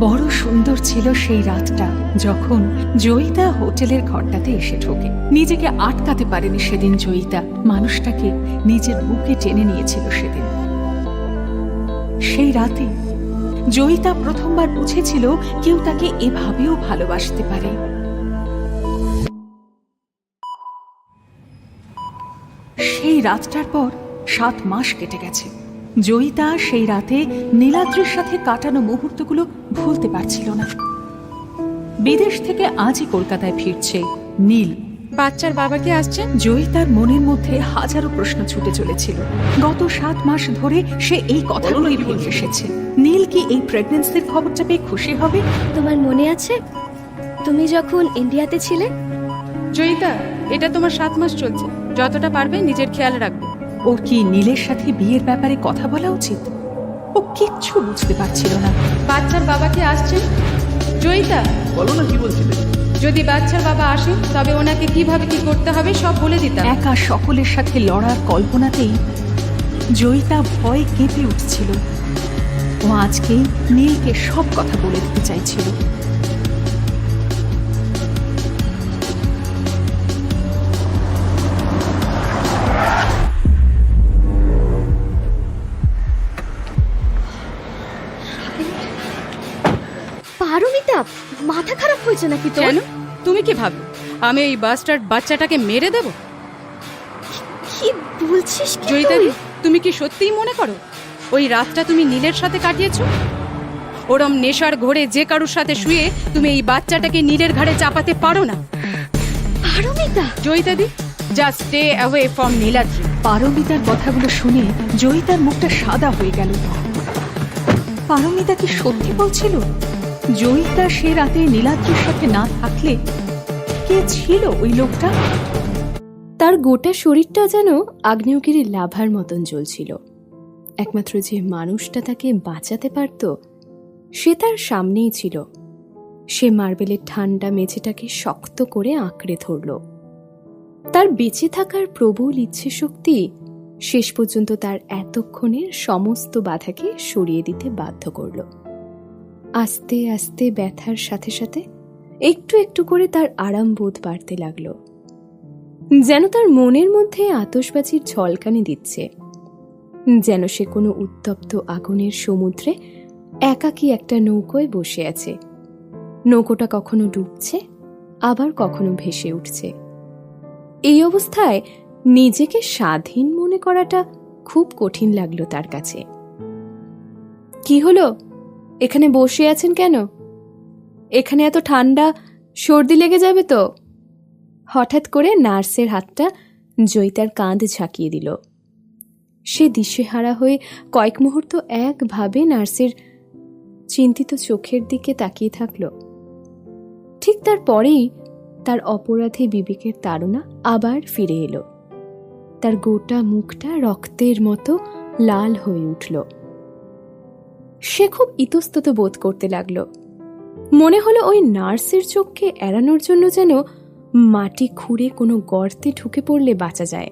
বড় সুন্দর ছিল সেই রাতটা যখন জয়িতা হোটেলের ঘরটাতে এসে ঢোকে। নিজেকে আটকাতে পারেনি সেদিন জয়িতা, মানুষটাকে নিজের বুকে টেনে নিয়েছিল সেদিন। সেই রাতে জয়িতা প্রথমবার বুঝেছিল কেউ তাকে এভাবেও ভালোবাসতে পারে। সেই রাতটার পর 7 মাস কেটে গেছে। জয়িতা সেই রাতে নীলাদ্রির সাথে কাটানো মুহূর্তগুলো ভুলতে পারছিল না। বিদেশ থেকে আজই কলকাতায় ফিরছে নীল। বাচ্চার বাবা কি আসছেন? জয়িতার মনের মধ্যে হাজারো প্রশ্ন ছুটে চলেছিল। গত 7 মাস ধরে সে এই কথাগুলোই ভেবে এসেছে। নীল কি এই প্রেগন্যান্সির খবরটা পেয়ে খুশি হবে? তোমার মনে আছে তুমি যখন ইন্ডিয়াতে ছিলে? জয়িতা, এটা তোমার 7 মাস চলছে, যতটা পারবে নিজের খেয়াল রাখবে। ওর কি নীলের সাথে বিয়ের ব্যাপারে কথা বলা উচিত? ও কিচ্ছু বুঝতে পারছিল না। বাচ্চার বাবা কি আসছেন? জয়িতা, বলো না কি বলছিলে। যদি বাচ্চার বাবা আসেন তবে ওনাকে কিভাবে কি করতে হবে সব বলে দিতাম। একা সকলের সাথে লড়ার কল্পনাতেই জয়িতা ভয়ে কেঁপে উঠছিল। ও আজকে নীলকে সব কথা বলে দিতে চাইছিল। পারমিতা, মাথা খারাপ হয়েছে নাকি তোর? কেন? তুমি কি ভাবো আমি এই বাস্টার্ড বাচ্চাটাকে মেরে দেব? কি বলছিস কি জয়িতা, তুই? তুমি কি সত্যিই মনে করো ওই রাতটা তুমি নীলের সাথে কাটিয়েছো? ওরম নেশার ঘোরে যে কারুর সাথে শুয়ে তুমি এই বাচ্চাটাকে নীলের ঘাড়ে চাপাতে পারো না। Paramita, Jayita di, just stay away from Niladri. পারমিতার কথাগুলো শুনে জয়িতার মুখটা সাদা হয়ে গেল। পারমিতা কি সত্যি বলছিল? জয়িতা সে রাতে নীলাদ্রির সাথে না থাকলে কে ছিল ওই লোকটা? তার গোটা শরীরটা যেন আগ্নেয়গিরির লাভার মতন জ্বলছিল। একমাত্র যে মানুষটা তাকে বাঁচাতে পারত সে তার সামনেই ছিল। সে মার্বেলের ঠান্ডা মেঝেটাকে শক্ত করে আঁকড়ে ধরল। তার বেঁচে থাকার প্রবল ইচ্ছে শক্তি শেষ পর্যন্ত তার এতক্ষণের সমস্ত বাধাকে সরিয়ে দিতে বাধ্য করল। আস্তে আস্তে ব্যথার সাথে সাথে একটু একটু করে তার আরাম বোধ বাড়তে লাগলো। যেন তার মনের মধ্যে আতশবাজির ঝলকানি দিচ্ছে, যেন সে কোনো উত্তপ্ত আগুনের সমুদ্রে একাকী একটা নৌকোয় বসে আছে। নৌকোটা কখনো ডুবছে, আবার কখনো ভেসে উঠছে। এই অবস্থায় নিজেকে স্বাধীন মনে করাটা খুব কঠিন লাগলো তার কাছে। কি হলো, এখানে বসে আছেন কেন? এখানে এত ঠান্ডা, সর্দি লেগে যাবে তো। হঠাৎ করে নার্সের হাতটা জয়িতার কাঁধ ঝাঁকিয়ে দিল। সে দিশেহারা হয়ে কয়েক মুহূর্ত একভাবে নার্সের চিন্তিত চোখের দিকে তাকিয়ে থাকল। ঠিক তারপরেই তার অপরাধী বিবেকের তাড়না আবার ফিরে এলো। তার গোটা মুখটা রক্তের মতো লাল হয়ে উঠল। সে খুব ইতস্তত বোধ করতে লাগলো। মনে হলো ওই নার্সের চোখকে এড়ানোর জন্য যেন মাটি খুঁড়ে কোনো গর্তে ঢুকে পড়লে বাঁচা যায়।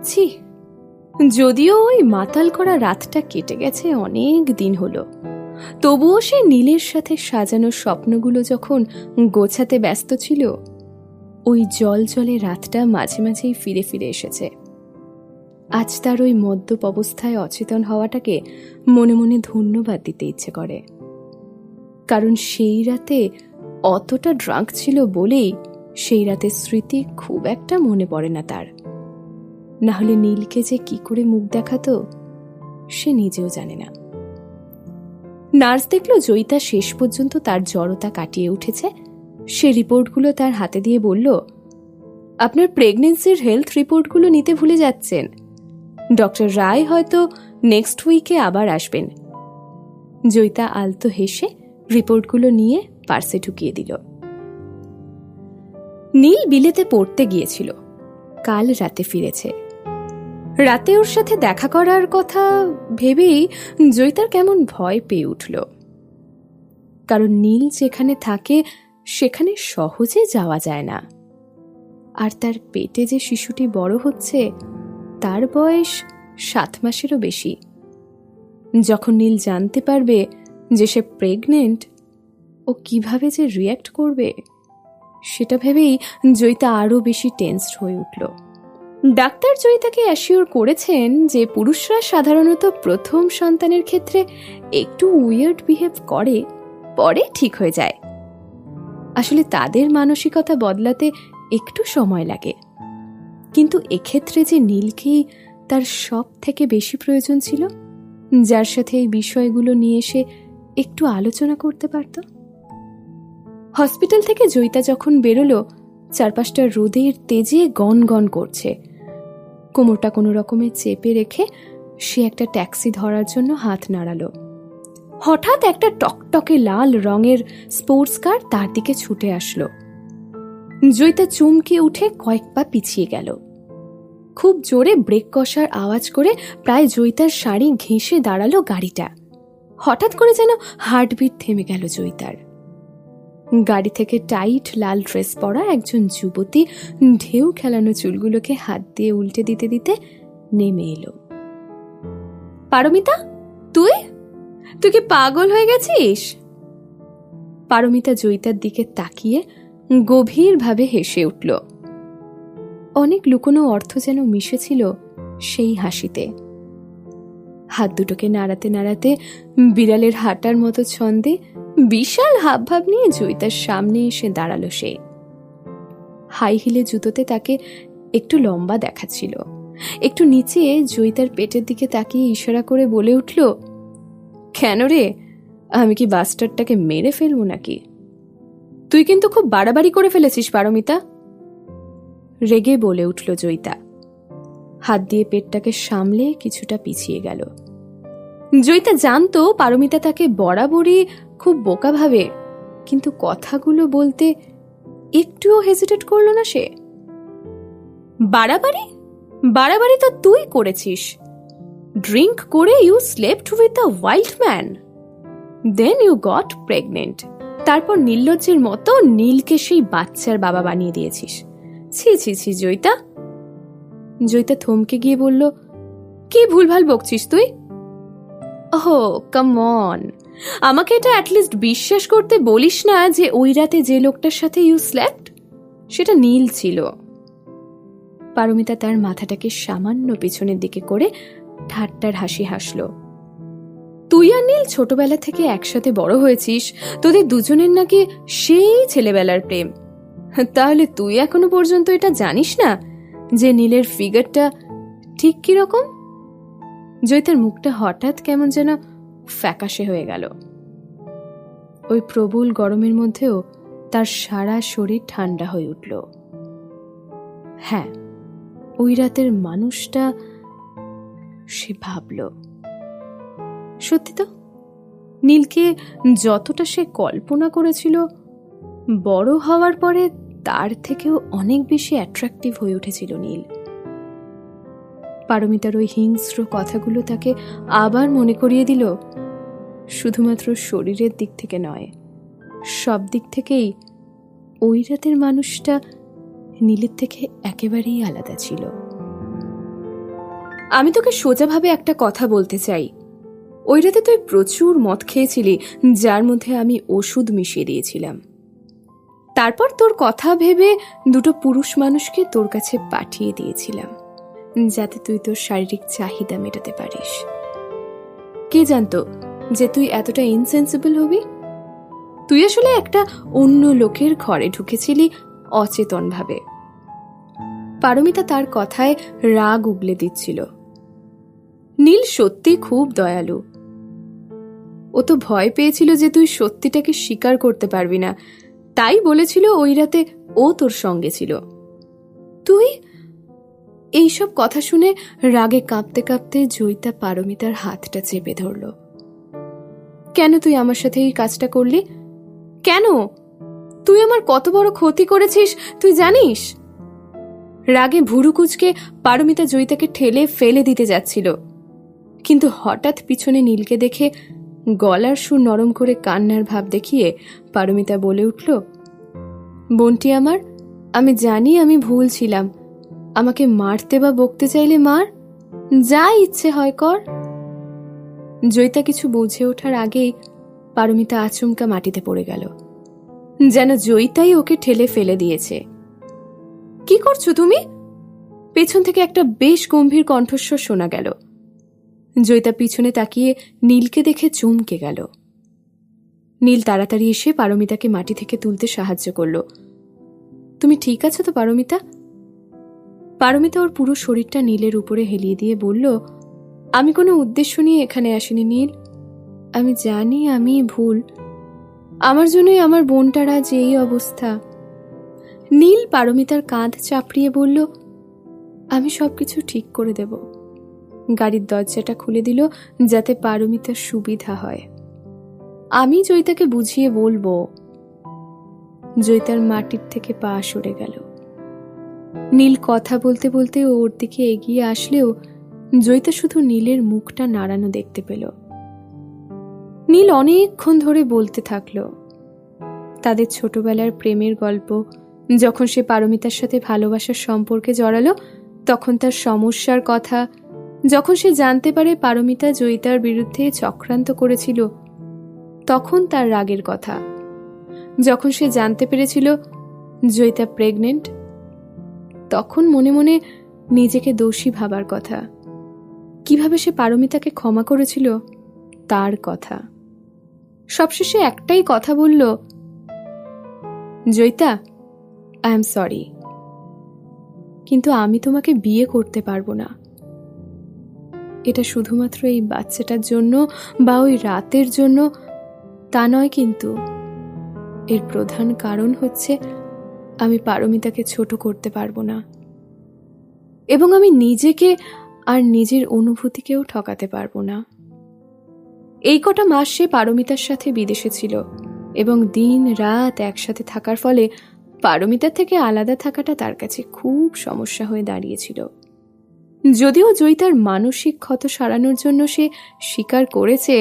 ছি, যদিও ওই মাতাল করা রাতটা কেটে গেছে অনেক দিন হলো, তবুও সে নীলের সাথে সাজানো স্বপ্নগুলো যখন গোছাতে ব্যস্ত ছিল, ওই জল জলে রাতটা মাঝে মাঝেই ফিরে ফিরে এসেছে। আজ তার ওই মদ্যপ অবস্থায় অচেতন হওয়াটাকে মনে মনে ধন্যবাদ দিতে ইচ্ছে করে। কারণ সেই রাতে অতটা ড্রাঙ্ক ছিল বলেই সেই রাতের স্মৃতি খুব একটা মনে পড়ে না তার। না হলে নীলকে যে কি করে মুখ দেখাতো সে নিজেও জানে না। নার্স দেখলো জয়িতা শেষ পর্যন্ত তার জড়তা কাটিয়ে উঠেছে। সে রিপোর্টগুলো তার হাতে দিয়ে বলল, আপনার প্রেগনেন্সির হেলথ রিপোর্টগুলো নিতে ভুলে যাচ্ছেন। ডক্টর রায় হয়তো নেক্সট উইকে আবার আসবেন। জয়িতা আলতো হেসে রিপোর্টগুলো নিয়ে পার্সে ঢুকিয়ে দিল। নীল বিলেতে পড়তে গিয়েছিল, কাল রাতে ফিরেছে। রাতে ওর সাথে দেখা করার কথা ভেবেই জয়িতার কেমন ভয় পেয়ে উঠল। কারণ নীল যেখানে থাকে সেখানে সহজে যাওয়া যায় না। আর তার পেটে যে শিশুটি বড় হচ্ছে তার বয়স 7 মাসেরও বেশি। যখন নীল জানতে পারবে যে সে প্রেগনেন্ট, ও কিভাবে যে রিয়্যাক্ট করবে সেটা ভেবেই জয়িতা আরও বেশি টেন্সড হয়ে উঠল। ডাক্তার জয়িতাকে অ্যাসিওর করেছেন যে পুরুষরা সাধারণত প্রথম সন্তানের ক্ষেত্রে একটু উইয়ার্ড বিহেভ করে, পরে ঠিক হয়ে যায়। আসলে তাদের মানসিকতা বদলাতে একটু সময় লাগে। কিন্তু এক্ষেত্রে যে নীলকেই তার সব থেকে বেশি প্রয়োজন ছিল, যার সাথে এই বিষয়গুলো নিয়ে এসে একটু আলোচনা করতে পারত। হসপিটাল থেকে জয়িতা যখন বেরোলো, চারপাশটা রোদের তেজে গনগন করছে। কোমরটা কোনো রকমে চেপে রেখে সে একটা ট্যাক্সি ধরার জন্য হাত নাড়ালো। হঠাৎ একটা টকটকে লাল রঙের স্পোর্টস কার তার দিকে ছুটে আসলো। জয়িতা চমকে উঠে কয়েক পা পিছিয়ে গেল। খুব জোরে ব্রেক কষার আওয়াজ করে প্রায় জয়িতার শাড়ি ঘেঁষে দাঁড়ালো গাড়িটা। হঠাৎ করে যেন হার্টবিট থেমে গেল জয়িতার। গাড়ি থেকে টাইট লাল ড্রেস পরা একজন যুবতী ঢেউ খেলানো চুলগুলোকে হাত দিয়ে উল্টে দিতে দিতে নেমে এলো। পারমিতা, তুই তুই কি পাগল হয়ে গেছিস? পারমিতা জয়িতার দিকে তাকিয়ে গভীরভাবে হেসে উঠল। অনেক লুকোনো অর্থ যেন মিশেছিল সেই হাসিতে। হাত দুটোকে নাড়াতে নাড়াতে বিড়ালের হাঁটার মতো ছন্দে বিশাল হাবভাব নিয়ে জয়িতার সামনে এসে দাঁড়ালো সে। হাই হিলে জুতোতে তাকে একটু লম্বা দেখাচ্ছিল। একটু নিচে জয়িতার পেটের দিকে তাকিয়ে ইশারা করে বলে উঠল, কেন রে, আমি কি বাস্টারটাকে মেরে ফেলবো নাকি? তুই কিন্তু খুব বাড়াবাড়ি করে ফেলেছিস পারমিতা, রেগে বলে উঠল জয়িতা। হাত দিয়ে পেটটাকে সামলে কিছুটা পিছিয়ে গেল। জয়িতা জানতো পারমিতা তাকে বরাবরই খুব বোকা ভাবে, কিন্তু কথাগুলো বলতে একটুও হেজিটেট করলো না সে। বাড়াবাড়ি বাড়াবাড়ি তো তুই করেছিস। ড্রিঙ্ক করে you slept with a wild man, then you got pregnant. তারপর নির্লজ্জের মতো নীলকে সেই বাচ্চার বাবা বানিয়ে দিয়েছিস। ছি ছি ছি জয়িতা। জয়িতা থমকে গিয়ে বলল, কি ভুলভাল বকছিস তুই? ওহো কাম অন, আমাকে এটা অ্যাটলিস্ট বিশ্বাস করতে বলিস না যে ওই রাতে যে লোকটার সাথে ইউ স্লেপ্ট সেটা নীল ছিল। পারমিতা তার মাথাটাকে সামান্য পিছনের দিকে করে ঠাট্টার হাসি হাসল। তুই আর নীল ছোটবেলা থেকে একসাথে বড় হয়েছিস, তোদের দুজনের নাকি সেই ছেলেবেলার প্রেম। তাহলে তুই এখনো পর্যন্ত এটা জানিস না যে নীলের ফিগারটা ঠিক কিরকম? জয়িতার মুখটা হঠাৎ কেমন যেন ফ্যাকাশে হয়ে গেল। ওই প্রবল গরমের মধ্যেও তার সারা শরীর ঠান্ডা হয়ে উঠল। হ্যাঁ, ওই রাতের মানুষটা, সে ভাবল। সত্যি তো, নীলকে যতটা সে কল্পনা করেছিল, বড় হওয়ার পরে তার থেকেও অনেক বেশি অ্যাট্রাকটিভ হয়ে উঠেছিল নীল। পারমিতার ওই হিংস্র কথাগুলো তাকে আবার মনে করিয়ে দিল শুধুমাত্র শরীরের দিক থেকে নয়, সব দিক থেকেই ওই রাতের মানুষটা নীলের থেকে একেবারেই আলাদা ছিল। আমি তোকে সোজাভাবে একটা কথা বলতে চাই। ওই রাতে তুই প্রচুর মদ খেয়েছিলি, যার মধ্যে আমি ওষুধ মিশিয়ে দিয়েছিলাম। তারপর তোর কথা ভেবে দুটো পুরুষ মানুষকে তোর কাছে পাঠিয়ে দিয়েছিলাম, যাতে তুই তোর শারীরিক চাহিদা মেটাতে পারিস। কে জানতো যে তুই এতটা ইনসেন্সিবল হবি? তুই আসলে একটা অন্য লোকের ঘরে ঢুকেছিলি অচেতন ভাবে। পারমিতা তার কথায় রাগ উগলে দিচ্ছিল। নীল সত্যি খুব দয়ালু। ও তো ভয় পেয়েছিল যে তুই সত্যিটাকে স্বীকার করতে পারবি না, তাই বলেছিল ওই রাতে ও তোর সঙ্গে ছিল। তুই এইসব কথা শুনে রাগে কাঁপতে কাঁপতে জয়িতা পারমিতার হাতটা চেপে ধরল। কেন তুই আমার সাথে এই কাজটা করলি? কেন? তুই আমার কত বড় ক্ষতি করেছিস তুই জানিস? রাগে ভুরু কুঁচকে পারমিতা জয়িতাকে ঠেলে ফেলে দিতে যাচ্ছিল, কিন্তু হঠাৎ পিছনে নীলকে দেখে গলার সুর নরম করে কান্নার ভাব দেখিয়ে পারমিতা বলে উঠল, বোনটি আমার, আমি জানি আমি ভুল ছিলাম। আমাকে মারতে বা বকতে চাইলে মার, যা ইচ্ছে হয় কর। জয়িতা কিছু বুঝে ওঠার আগেই পারমিতা আচমকা মাটিতে পড়ে গেল, যেন জয়িতাই ওকে ঠেলে ফেলে দিয়েছে। কি করছো তুমি? পেছন থেকে একটা বেশ গম্ভীর কণ্ঠস্বর শোনা গেল। জয়িতা পিছনে তাকিয়ে নীলকে দেখে চমকে গেল। নীল তাড়াতাড়ি এসে পারমিতাকে মাটি থেকে তুলতে সাহায্য করল। তুমি ঠিক আছো তো পারমিতা? পারমিতা ওর পুরো শরীরটা নীলের উপরে হেলিয়ে দিয়ে বলল, আমি কোনো উদ্দেশ্য নিয়ে এখানে আসিনি নীল। আমি জানি আমি ভুল, আমার জন্যই আমার বোনটার আজ এই অবস্থা। নীল পারমিতার কাঁধ চাপড়িয়ে বলল, আমি সবকিছু ঠিক করে দেব। গাড়ির দরজাটা খুলে দিল যাতে পারমিতার সুবিধা হয়। আমি জয়িতাকে বুঝিয়ে বলবো। জয়িতার মাটির থেকে পা সরে গেল। নীল কথা বলতে বলতে ওর দিকে এগিয়ে আসলেও জয়িতা শুধু নীলের মুখটা নাড়ানো দেখতে পেল। নীল অনেকক্ষণ ধরে বলতে থাকলো তাদের ছোটবেলার প্রেমের গল্প। যখন সে পারমিতার সাথে ভালোবাসার সম্পর্কে জড়ালো তখন তার সমস্যার কথা, যখন সে জানতে পারে পারমিতা জয়িতার বিরুদ্ধে চক্রান্ত করেছিল তখন তার রাগের কথা, যখন সে জানতে পেরেছিল জয়িতা প্রেগনেন্ট তখন মনে মনে নিজেকে দোষী ভাবার কথা, কিভাবে সে পারমিতাকে ক্ষমা করেছিল তার কথা। সবশেষে একটাই কথা বলল, জয়িতা, আই এম সরি, কিন্তু আমি তোমাকে বিয়ে করতে পারবো না। এটা শুধুমাত্র এই বাচ্চাটার জন্য বা ওই রাতের জন্য তা নয়, কিন্তু এর প্রধান কারণ হচ্ছে আমি পারমিতাকে ছোট করতে পারবো না, এবং আমি নিজেকে আর নিজের অনুভূতিকেও ঠকাতে পারবো না। এই কটা মাস সে পারমিতার সাথে বিদেশে ছিল এবং দিন রাত একসাথে থাকার ফলে পারমিতার থেকে আলাদা থাকাটা তার কাছে খুব সমস্যা হয়ে দাঁড়িয়েছিল। যদিও জয়িতার মানসিক ক্ষত সারানোর জন্য সে স্বীকার করেছে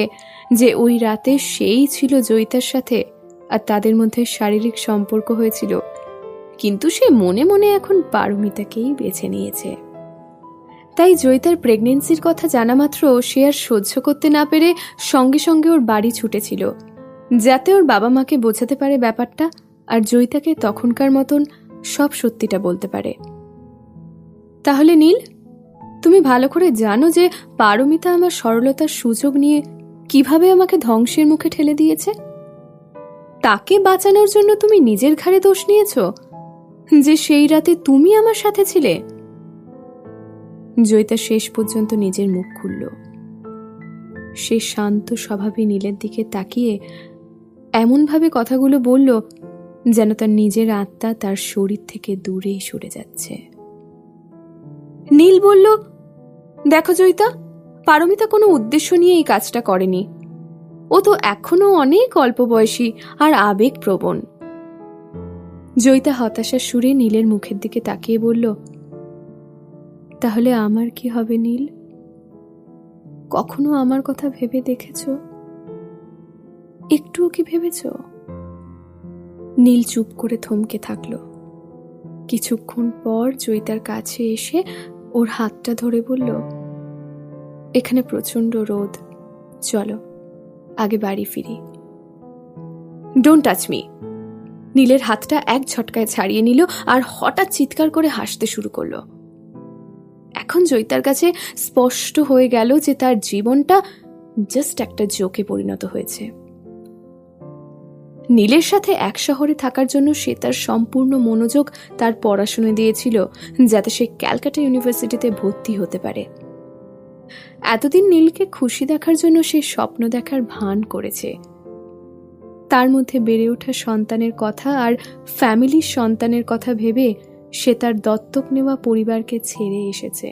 যে ওই রাতে সেই ছিল জয়িতার সাথে আর তাদের মধ্যে শারীরিক সম্পর্ক হয়েছিল, কিন্তু সে মনে মনে এখন পারমিতাকেই বেছে নিয়েছে। তাই জয়িতার প্রেগনেন্সির কথা জানা মাত্র সে আর সহ্য করতে না পেরে সঙ্গে সঙ্গে ওর বাড়ি ছুটেছিল, যাতে ওর বাবা মাকে বোঝাতে পারে ব্যাপারটা আর জয়িতাকে তখনকার মতন সব সত্যিটা বলতে পারে। তাহলে নীল, তুমি ভালো করে জানো যে পারমিতা আমার সরলতার সুযোগ নিয়ে কিভাবে আমাকে ধ্বংসের মুখে ঠেলে দিয়েছে। তাকে বাঁচানোর জন্য তুমি নিজের ঘাড়ে দোষ নিয়েছ যে সেই রাতে তুমি আমার সাথে ছিলে। জয়িতা শেষ পর্যন্ত নিজের মুখ খুলল। সে শান্ত স্বভাবে নীলের দিকে তাকিয়ে এমনভাবে কথাগুলো বলল যেন তার নিজের আত্মা তার শরীর থেকে দূরে সরে যাচ্ছে। নীল বলল, দেখো জয়িতা, পারমিতা কোনো উদ্দেশ্য নিয়ে এই কাজটা করেনি। ও তো এখনো অনেক অল্প বয়সী আর আবেগপ্রবণ। জয়িতা হতাশার সুরে নীলের মুখের দিকে তাকিয়ে বলল, তাহলে আমার কি হবে নীল? কখনো আমার কথা ভেবে দেখেছ? একটুও কি ভেবেছ? নীল চুপ করে থমকে থাকলো। কিছুক্ষণ পর জয়িতার কাছে এসে ওর হাতটা ধরে বলল, এখানে প্রচন্ড রোদ, চলো আগে বাড়ি ফিরি। Don't touch me. নীলের হাতটা এক ঝটকায় ছাড়িয়ে নিল আর হঠাৎ চিৎকার করে হাসতে শুরু করলো। এখন জয়িতার কাছে স্পষ্ট হয়ে গেল যে তার জীবনটা জাস্ট একটা জোকে পরিণত হয়েছে। নীলের সাথে এক শহরে থাকার জন্য সে তার সম্পূর্ণ মনোযোগ তার পড়াশোনায় দিয়েছিল, যাতে সে ক্যালকাটা ইউনিভার্সিটিতে ভর্তি হতে পারে। এতদিন নীলকে খুশি দেখার জন্য সে স্বপ্ন দেখার ভান করেছে। তার মধ্যে বেড়ে ওঠা সন্তানের কথা আর ফ্যামিলির সন্তানের কথা ভেবে সে তার দত্তক নেওয়া পরিবারকে ছেড়ে এসেছে।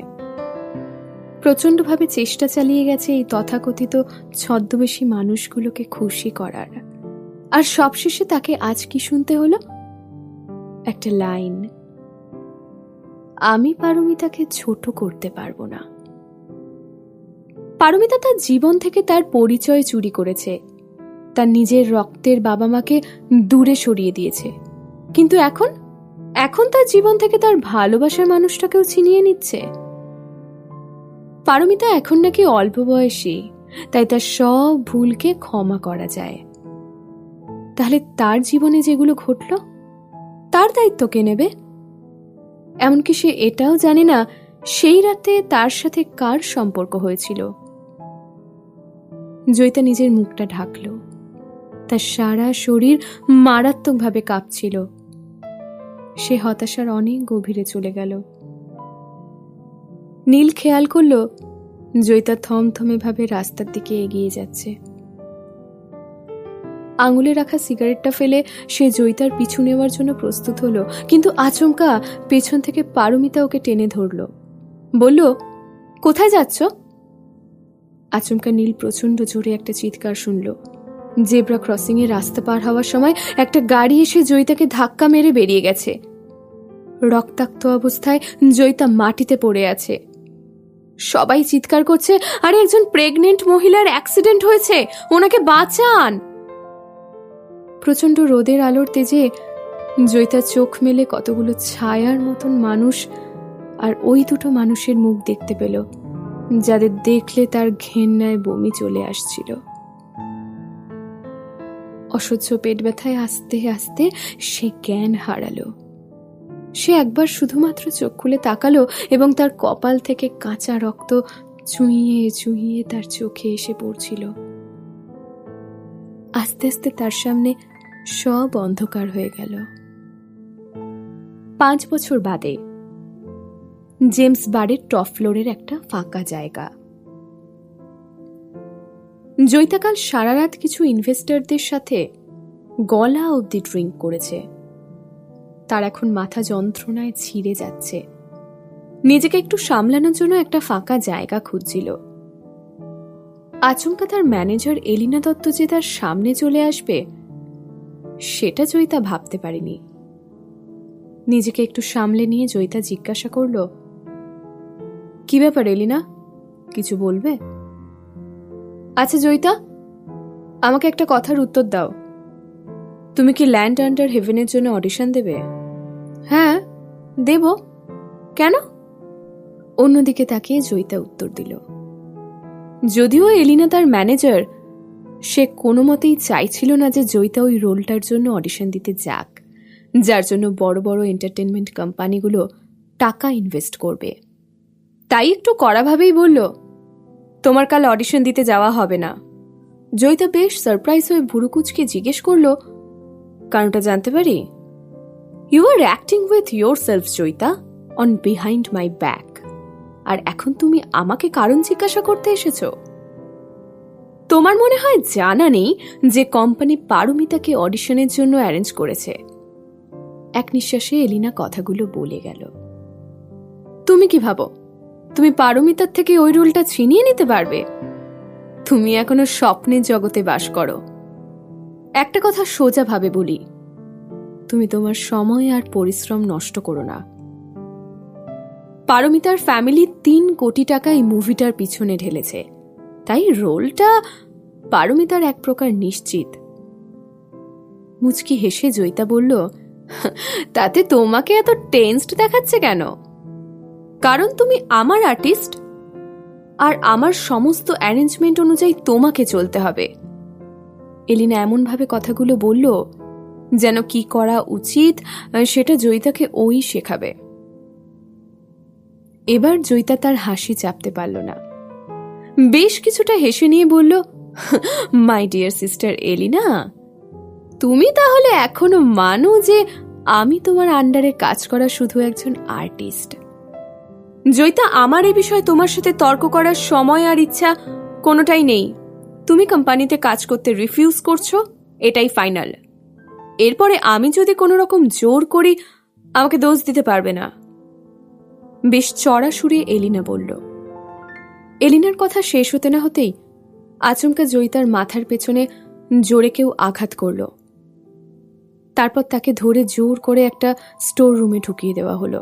প্রচণ্ডভাবে চেষ্টা চালিয়ে গেছে এই তথাকথিত ছদ্মবেশী মানুষগুলোকে খুশি করার, আর সবশেষে তাকে আজ কি শুনতে হলো? একটা লাইন, আমি পারমিতাকে ছোট করতে পারবো না। পারমিতা তার জীবন থেকে তার পরিচয় চুরি করেছে, তার নিজের রক্তের বাবা মাকে দূরে সরিয়ে দিয়েছে, কিন্তু এখন তার জীবন থেকে তার ভালোবাসার মানুষটাকেও ছিনিয়ে নিচ্ছে। পারমিতা এখন নাকি অল্প বয়সী, তাই তার সব ভুলকে ক্ষমা করা যায়। তাহলে তার জীবনে যেগুলো ঘটল তার দায়িত্ব কে নেবে? এমনকি সে এটাও জানে না সেই রাতে তার সাথে কার সম্পর্ক হয়েছিল। জয়িতা নিজের মুখটা ঢাকল। তার সারা শরীর মারাত্মকভাবে কাঁপছিল। সে হতাশার অনেক গভীরে চলে গেল। নীল খেয়াল করল জয়িতা থমথমে ভাবে রাস্তার দিকে এগিয়ে যাচ্ছে। আঙুলে রাখা সিগারেটটা ফেলে সে জয়িতার পিছু নেওয়ার জন্য প্রস্তুত হলো, কিন্তু আচমকা পেছন থেকে পারমিতা ওকে টেনে ধরল। বলল, কোথায় যাচ্ছ? আচমকা নীল প্রচন্ড জোরে একটা চিৎকার শুনল। জেব্রা ক্রসিং এ রাস্তা পার হওয়ার সময় একটা গাড়ি এসে জয়িতাকে ধাক্কা মেরে বেরিয়ে গেছে। রক্তাক্ত অবস্থায় জয়িতা মাটিতে পড়ে আছে। সবাই চিৎকার করছে, আরে একজন প্রেগনেন্ট মহিলার অ্যাক্সিডেন্ট হয়েছে, ওনাকে বাঁচান। প্রচন্ড রোদের আলোর তেজে জয়িতা চোখ মেলে কতগুলো ছায়ার মতন মানুষ আর ওই দুটো মানুষের মুখ দেখতে পেল, যাদের দেখলে তার ঘেন্নায় বমি চলে আসছিল। অসহ্য পেট ব্যথায় আস্তে আস্তে সে জ্ঞান হারালো। সে একবার শুধুমাত্র চোখ খুলে তাকালো এবং তার কপাল থেকে কাঁচা রক্ত চুইয়ে চুইয়ে তার চোখে এসে পড়ছিল। আস্তে আস্তে তার সামনে সব অন্ধকার হয়ে গেল। 5 বছর বাদে জেমস বারের টপ ফ্লোরের একটা ফাঁকা জায়গা। জয়িতা কাল সারা রাত কিছু ইনভেস্টরদের সাথে গলা অবধি ড্রিঙ্ক করেছে। তার এখন মাথা যন্ত্রণায় ছিঁড়ে যাচ্ছে। নিজেকে একটু সামলানোর জন্য একটা ফাঁকা জায়গা খুঁজছিল। আচমকা তার ম্যানেজার এলিনা দত্ত যে তার সামনে চলে আসবে সেটা জয়িতা ভাবতে পারেনি। নিজেকে একটু সামলে নিয়ে জয়িতা জিজ্ঞাসা করল, কি ব্যাপার এলিনা, কিছু বলবে? আচ্ছা জয়িতা, আমাকে একটা কথার উত্তর দাও। তুমি কি ল্যান্ড আন্ডার হেভেনের জন্য অডিশন দেবে? হ্যাঁ দেব। কেন? অন্যদিকে তাকিয়ে জয়িতা উত্তর দিল। যদিও এলিনা তার ম্যানেজার, সে কোনো মতেই চাইছিল না যে জয়িতা ওই রোলটার জন্য অডিশন দিতে যাক, যার জন্য বড় বড় এন্টারটেনমেন্ট কোম্পানিগুলো টাকা ইনভেস্ট করবে। তাই একটু কড়াভাবেই বলল, তোমার কাল অডিশন দিতে যাওয়া হবে না। জয়িতা বেশ সারপ্রাইজ হয়ে ভুরুকুচকে জিজ্ঞেস করল, কারণটা জানতে পারি? You are acting with yourself Jayita, on behind my back. আর এখন তুমি আমাকে কারণ জিজ্ঞাসা করতে এসেছো? তোমার মনে হয় জানা নেই যে কোম্পানি পারমিতাকে অডিশনের জন্য অ্যারেঞ্জ করেছে? এক নিঃশ্বাসে এলিনা কথাগুলো বলে গেল। তুমি কি ভাবো তুমি পারমিতার থেকে ওই রোলটা ছিনিয়ে নিতে পারবে? তুমি এখনো স্বপ্নের জগতে বাস করো। একটা কথা সোজা ভাবে বলি, তুমি তোমার সময় আর পরিশ্রম নষ্ট করো না। পারমিতার ফ্যামিলি 3 কোটি টাকা এই মুভিটার পিছনে ঢেলেছে, তাই রোলটা পারমিতার এক প্রকার নিশ্চিত। মুচকি হেসে জয়িতা বলল, তাতে তোমাকে এত টেন্সড দেখাচ্ছে কেন? কারণ তুমি আমার আর্টিস্ট, আর আমার সমস্ত অ্যারেঞ্জমেন্ট অনুযায়ী তোমাকে চলতে হবে। এলিনা এমনভাবে কথাগুলো বলল যেন কি করা উচিত সেটা জয়িতাকে ওই শেখাবে। এবার জয়িতা তার হাসি চাপতে পারল না। বেশ কিছুটা হেসে নিয়ে বলল, মাই ডিয়ার সিস্টার এলিনা, তুমি তাহলে এখনো মানো যে আমি তোমার আন্ডারে কাজ করা শুধু একজন আর্টিস্ট? জয়িতা, আমার এই বিষয়ে তোমার সাথে তর্ক করার সময় আর ইচ্ছা কোনোটাই নেই। তুমি কোম্পানিতে কাজ করতে রিফিউজ করছো, এটাই ফাইনাল। এরপরে আমি যদি কোনো রকম জোর করি, আমাকে দোষ দিতে পারবে না। বেশ চড়া সুরে এলিনা বলল। এলিনার কথা শেষ হতে না হতেই আচমকা জয়িতার মাথার পেছনে জোরে কেউ আঘাত করল। তারপর তাকে ধরে জোর করে একটা স্টোর রুমে ঢুকিয়ে দেওয়া হলো।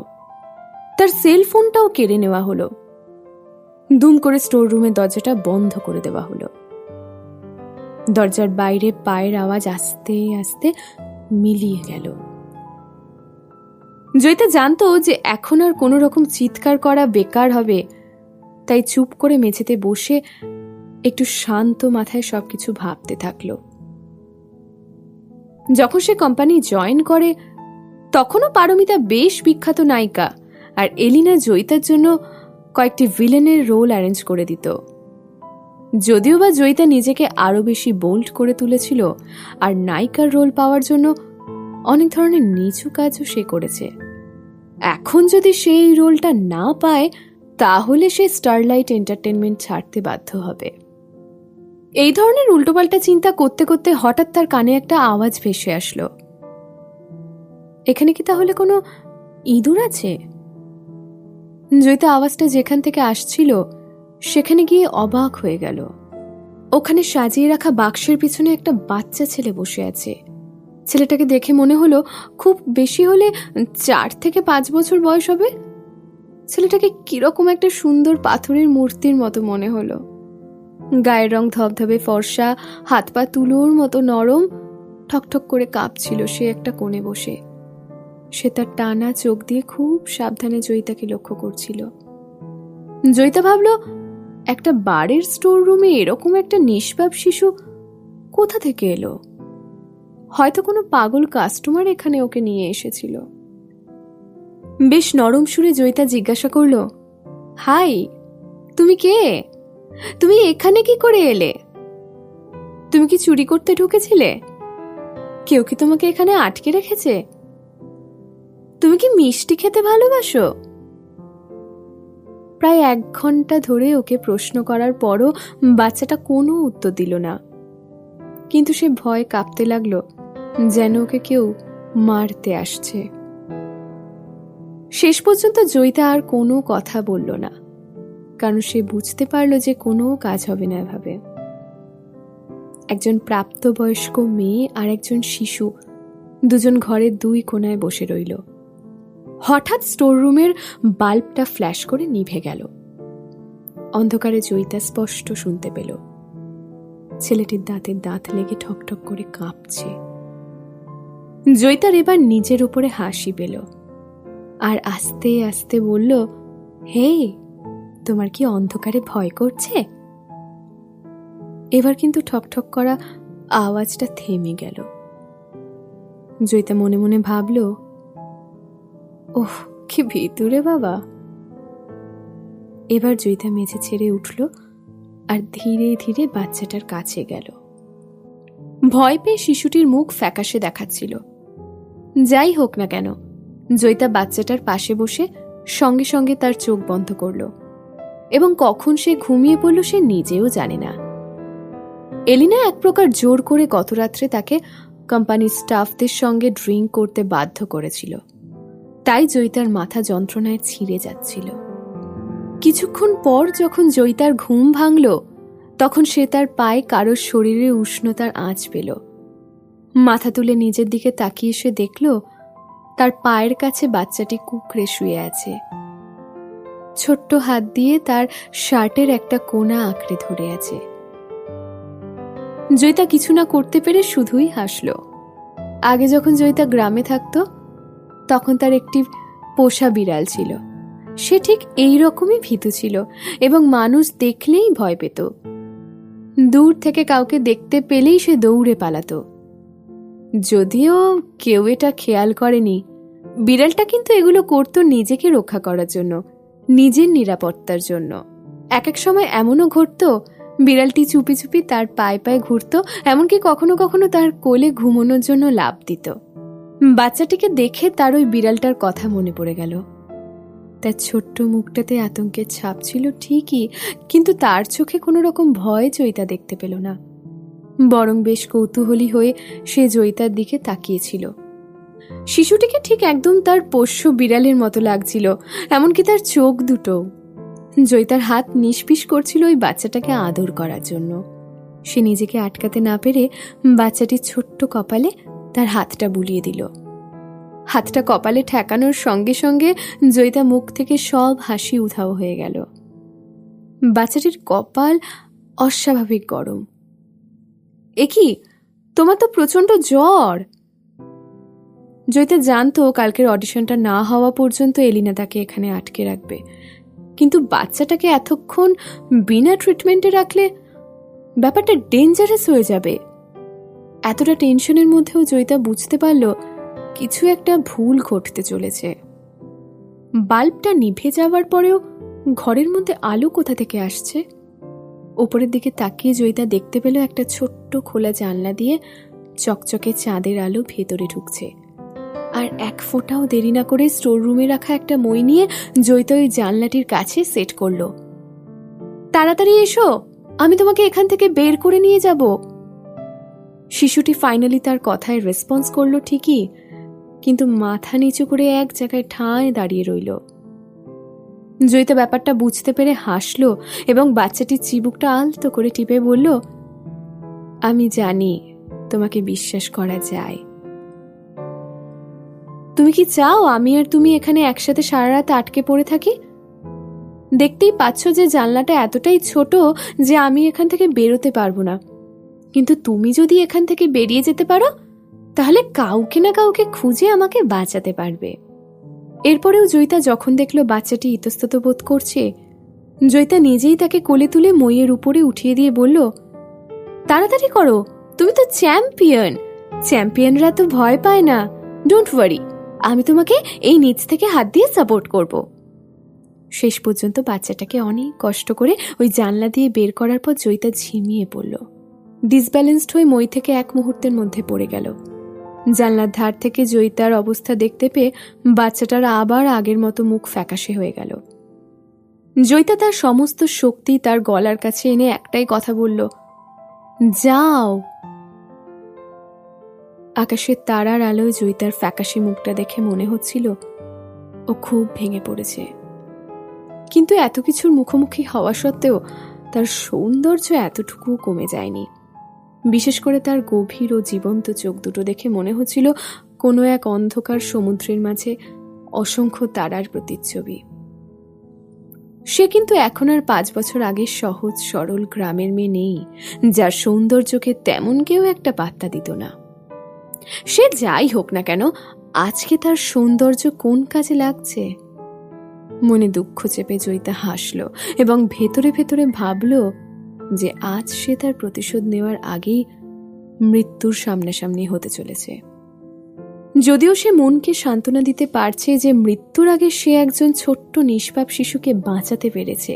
তার সেল ফোনটাও কেড়ে নেওয়া হলো। দুম করে স্টোর রুমের দরজাটা বন্ধ করে দেওয়া হলো। দরজার বাইরে পায়ের আওয়াজ আস্তে আস্তে মিলিয়ে গেল। জয়িতা জানতো যে এখন আর কোনো রকম চিৎকার করা বেকার হবে, তাই চুপ করে মেঝেতে বসে একটু শান্ত মাথায় সবকিছু ভাবতে থাকলো। যখন সে কোম্পানি জয়েন করে তখনও পারমিতা বেশ বিখ্যাত নায়িকা, আর এলিনা জয়িতার জন্য কয়েকটি ভিলেনের রোল অ্যারেঞ্জ করে দিত। যদিও বা জয়িতা নিজেকে আরো বেশি বোল্ড করে তুলেছিল, আর নায়িকার রোল পাওয়ার জন্য অনেক ধরনের নিচু কাজও সে করেছে। এখন যদি সে এই রোলটা না পায় তাহলে সে স্টারলাইট এন্টারটেনমেন্ট ছাড়তে বাধ্য হবে। এই ধরনের উল্টোপাল্টা চিন্তা করতে করতে হঠাৎ তার কানে একটা আওয়াজ ভেসে আসলো। এখানে কি তাহলে কোনো ইঁদুর আছে? জয়িতা আওয়াজটা যেখান থেকে আসছিল সেখানে গিয়ে অবাক হয়ে গেল। ওখানে সাজিয়ে রাখা বাক্সের পিছনে একটা বাচ্চা ছেলে বসে আছে। ছেলেটাকে দেখে মনে হলো খুব বেশি হলে 4 থেকে 5 বছর বয়স হবে। ছেলেটাকে কিরকম একটা সুন্দর পাথরের মূর্তির মতো মনে হলো। গায়ের রং ধবধবে ফর্সা, হাত পা তুলোর মতো নরম, ঠকঠক করে কাঁপছিল সে একটা কোণে বসে। সে তার টানা চোখ দিয়ে খুব সাবধানে জয়িতাকে লক্ষ্য করছিল। জয়িতা ভাবল, একটা বারের স্টোর রুমে এরকম একটা নিষ্পাপ শিশু কোথা থেকে এলো? হয়তো কোনো পাগল কাস্টমার এখানে ওকে নিয়ে এসেছিল। বেশ নরম সুরে জয়িতা জিজ্ঞাসা করল, হাই, তুমি কে? তুমি এখানে কি করে এলে? তুমি কি চুরি করতে ঢুকেছিলে? কেউ কি তোমাকে এখানে আটকে রেখেছে? তুমি কি মিষ্টি খেতে ভালোবাসো? প্রায় 1 ঘন্টা ধরে ওকে প্রশ্ন করার পরও বাচ্চাটা কোনো উত্তর দিল না। কিন্তু সে ভয় কাঁপতে লাগলো, যেন ওকে কেউ মারতে আসছে। শেষ পর্যন্ত জয়িতা আর কোনো কথা বলল না, কারণ সে বুঝতে পারল যে কোনো কাজ হবে না এভাবে। একজন প্রাপ্তবয়স্ক মেয়ে আর একজন শিশু দুজন ঘরের 2 কোণায় বসে রইল। হঠাৎ স্টোর রুমের বাল্বটা ফ্ল্যাশ করে নিভে গেল। অন্ধকারে জয়িতা স্পষ্ট শুনতে পেল ছেলেটির দাঁতে দাঁত লেগে ঠকঠক করে কাঁপছে। জয়িতার এবার নিজের উপরে হাসি পেল আর আস্তে আস্তে বলল, হে, তোমার কি অন্ধকারে ভয় করছে? এবার কিন্তু ঠকঠক করা আওয়াজটা থেমে গেল। জয়িতা মনে মনে ভাবল, ওহ, কি ভিতরে বাবা। এবার জয়িতা মেঝে ছেড়ে উঠল আর ধীরে ধীরে বাচ্চাটার কাছে গেল। ভয় পেয়ে শিশুটির মুখ ফ্যাকাশে দেখাচ্ছিল। যাই হোক না কেন, জয়িতা বাচ্চাটার পাশে বসে সঙ্গে সঙ্গে তার চোখ বন্ধ করল, এবং কখন সে ঘুমিয়ে পড়ল সে নিজেও জানে না। এলিনা এক প্রকার জোর করে গত রাত্রে তাকে কোম্পানির স্টাফদের সঙ্গে ড্রিঙ্ক করতে বাধ্য করেছিল, তাই জয়িতার মাথা যন্ত্রণায় ছিঁড়ে যাচ্ছিল। কিছুক্ষণ পর যখন জয়িতার ঘুম ভাঙল তখন সে তার পায়ে কারোর শরীরে উষ্ণতার আঁচ পেল। মাথা তুলে নিজের দিকে তাকিয়ে সে দেখল তার পায়ের কাছে বাচ্চাটি কুঁকড়ে শুয়ে আছে। ছোট্ট হাত দিয়ে তার শার্টের একটা কোণা আঁকড়ে ধরে আছে। জয়িতা কিছু না করতে পেরে শুধুই হাসল। আগে যখন জয়িতা গ্রামে থাকত তখন তার একটি পোষা বিড়াল ছিল। সে ঠিক এই রকমই ভীতু ছিল এবং মানুষ দেখলেই ভয় পেত। দূর থেকে কাউকে দেখতে পেলেই সে দৌড়ে পালাতো। যদিও কেউ এটা খেয়াল করেনি, বিড়ালটা কিন্তু এগুলো করত নিজেকে রক্ষা করার জন্য, নিজের নিরাপত্তার জন্য। এক এক সময় এমনও ঘটত বিড়ালটি চুপি চুপি তার পায়ে পায়ে ঘুরত, এমনকি কখনো কখনো তার কোলে ঘুমানোর জন্য লাফ দিত। বাচ্চাটিকে দেখে তার ওই বিড়ালটার কথা মনে পড়ে গেল। তার ছোট্ট মুখটাতে আতঙ্কের ছাপ ছিল ঠিকই, কিন্তু তার চোখে কোনো রকম ভয় জয়িতা দেখতে পেল না, বরং বেশ কৌতূহলী হয়ে সে জয়িতার দিকে তাকিয়েছিল। শিশুটিকে ঠিক একদম তার পোষ্য বিড়ালের মতো লাগছিল, এমনকি তার চোখ দুটো। জয়িতার হাত নিষ্পিস করছিল ওই বাচ্চাটাকে আদর করার জন্য। সে নিজেকে আটকাতে না পেরে বাচ্চাটির ছোট্ট কপালে তার হাতটা বুলিয়ে দিল। হাতটা কপালে ঠেকানোর সঙ্গে সঙ্গে জয়িতা মুখ থেকে সব হাসি উধাও হয়ে গেল। বাচ্চাটির কপাল অস্বাভাবিক গরম। এ কি, তোমার তো প্রচন্ড জ্বর। জয়িতা জানতো কালকের অডিশনটা না হওয়া পর্যন্ত এলিনা তাকে এখানে আটকে রাখবে, কিন্তু বাচ্চাটাকে এতক্ষণ বিনা ট্রিটমেন্টে রাখলে ব্যাপারটা ডেঞ্জারাস হয়ে যাবে। এতটা টেনশনের মধ্যেও জয়িতা বুঝতে পারল কিছু একটা ভুল ঘটতে চলেছে। বাল্বটা নিভে যাওয়ার পরেও ঘরের মধ্যে আলো কোথা থেকে আসছে? ওপরের দিকে তাকিয়ে জয়িতা দেখতে পেল একটা ছোট্ট খোলা জানলা দিয়ে চকচকে চাঁদের আলো ভেতরে ঢুকছে। আর এক ফোঁটাও দেরি না করে স্টোর রুমে রাখা একটা মই নিয়ে জয়িতা ওই জানলাটির কাছে সেট করলো। তাড়াতাড়ি এসো, আমি তোমাকে এখান থেকে বের করে নিয়ে যাব। শিশুটি ফাইনালি তার কথায় রেসপন্স করলো ঠিকই, কিন্তু মাথা নিচু করে এক জায়গায় ঠায় দাঁড়িয়ে রইল। জয়িতা ব্যাপারটা বুঝতে পেরে হাসল এবং বাচ্চাটির চিবুকটা আলতো করে টিপে বলল, আমি জানি তোমাকে বিশ্বাস করা যায়। তুমি কি চাও আমি আর তুমি এখানে একসাথে সারা রাত আটকে পড়ে থাকি? দেখতেই পাচ্ছ যে জানলাটা এতটাই ছোট যে আমি এখান থেকে বেরোতে পারবো না, কিন্তু তুমি যদি এখান থেকে বেরিয়ে যেতে পারো তাহলে কাউকে না কাউকে খুঁজে আমাকে বাঁচাতে পারবে। এরপরেও জয়িতা যখন দেখলো বাচ্চাটি ইতস্তত বোধ করছে, জয়িতা নিজেই তাকে কোলে তুলে মইয়ের উপরে উঠিয়ে দিয়ে বলল, তাড়াতাড়ি করো, তুমি তো চ্যাম্পিয়ন, চ্যাম্পিয়নরা তো ভয় পায় না। ডোন্ট ওয়ারি, আমি তোমাকে এই নিচ থেকে হাত দিয়ে সাপোর্ট করব। শেষ পর্যন্ত বাচ্চাটাকে অনেক কষ্ট করে ওই জানলা দিয়ে বের করার পর জয়িতা ঝিমিয়ে পড়ল। ডিসব্যালেন্সড হয়ে মই থেকে এক মুহূর্তের মধ্যে পড়ে গেল। জানলার ধার থেকে জয়িতার অবস্থা দেখতে পেয়ে বাচ্চাটার আবার আগের মতো মুখ ফ্যাকাশে হয়ে গেল। জয়িতা তার সমস্ত শক্তি তার গলার কাছে এনে একটাই কথা বলল, যাও। আকাশের তারার আলোয় জয়িতার ফ্যাকাশে মুখটা দেখে মনে হচ্ছিল ও খুব ভেঙে পড়েছে, কিন্তু এত কিছুর মুখোমুখি হওয়া সত্ত্বেও তার সৌন্দর্য এতটুকু কমে যায়নি। বিশেষ করে তার গভীর ও জীবন্ত চোখ দুটো দেখে মনে হচ্ছিল কোনো এক অন্ধকার সমুদ্রের মাঝে অসংখ্য তারার প্রতিচ্ছবি। সে কিন্তু এখন আর 5 বছর আগের সহজ সরল গ্রামের মেয়ে নেই, যার সৌন্দর্যকে তেমন কেউ একটা পাত্তা দিত না। সে যাই হোক না কেন, আজকে তার সৌন্দর্য কোন কাজে লাগছে? মনে দুঃখ চেপে জয়িতা হাসল এবং ভেতরে ভেতরে ভাবল যে আজ সে তার প্রতিশোধ নেওয়ার আগেই মৃত্যুর সামনাসামনি হতে চলেছে। যদিও সে মনকে সান্ত্বনা দিতে পারছে যে মৃত্যুর আগে সে একজন ছোট্ট নিষ্পাপ শিশুকে বাঁচাতে পেরেছে।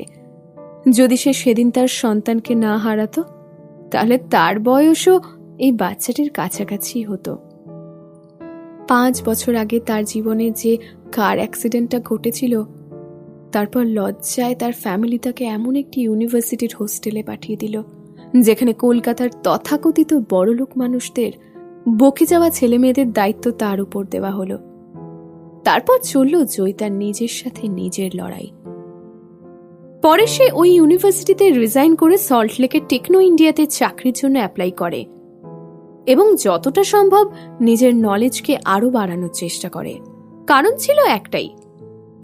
যদি সে সেদিন তার সন্তানকে না হারাতো তাহলে তার বয়সও এই বাচ্চাটির কাছাকাছি হতো। 5 বছর আগে তার জীবনে যে কার অ্যাক্সিডেন্টটা ঘটেছিল, তারপর লজ্জায় তার ফ্যামিলি তাকে এমন একটি ইউনিভার্সিটির হোস্টেলে পাঠিয়ে দিল যেখানে কলকাতার তথাকথিত বড়লোক মানুষদের বকে যাওয়া ছেলে মেয়েদের দায়িত্ব তার উপর দেওয়া হলো। তারপর চলল জয়িতার নিজের সাথে নিজের লড়াই। পরে সে ওই ইউনিভার্সিটিতে রিজাইন করে সল্টলেকের টেকনো ইন্ডিয়াতে চাকরির জন্য অ্যাপ্লাই করে এবং যতটা সম্ভব নিজের নলেজকে আরো বাড়ানোর চেষ্টা করে। কারণ ছিল একটাই,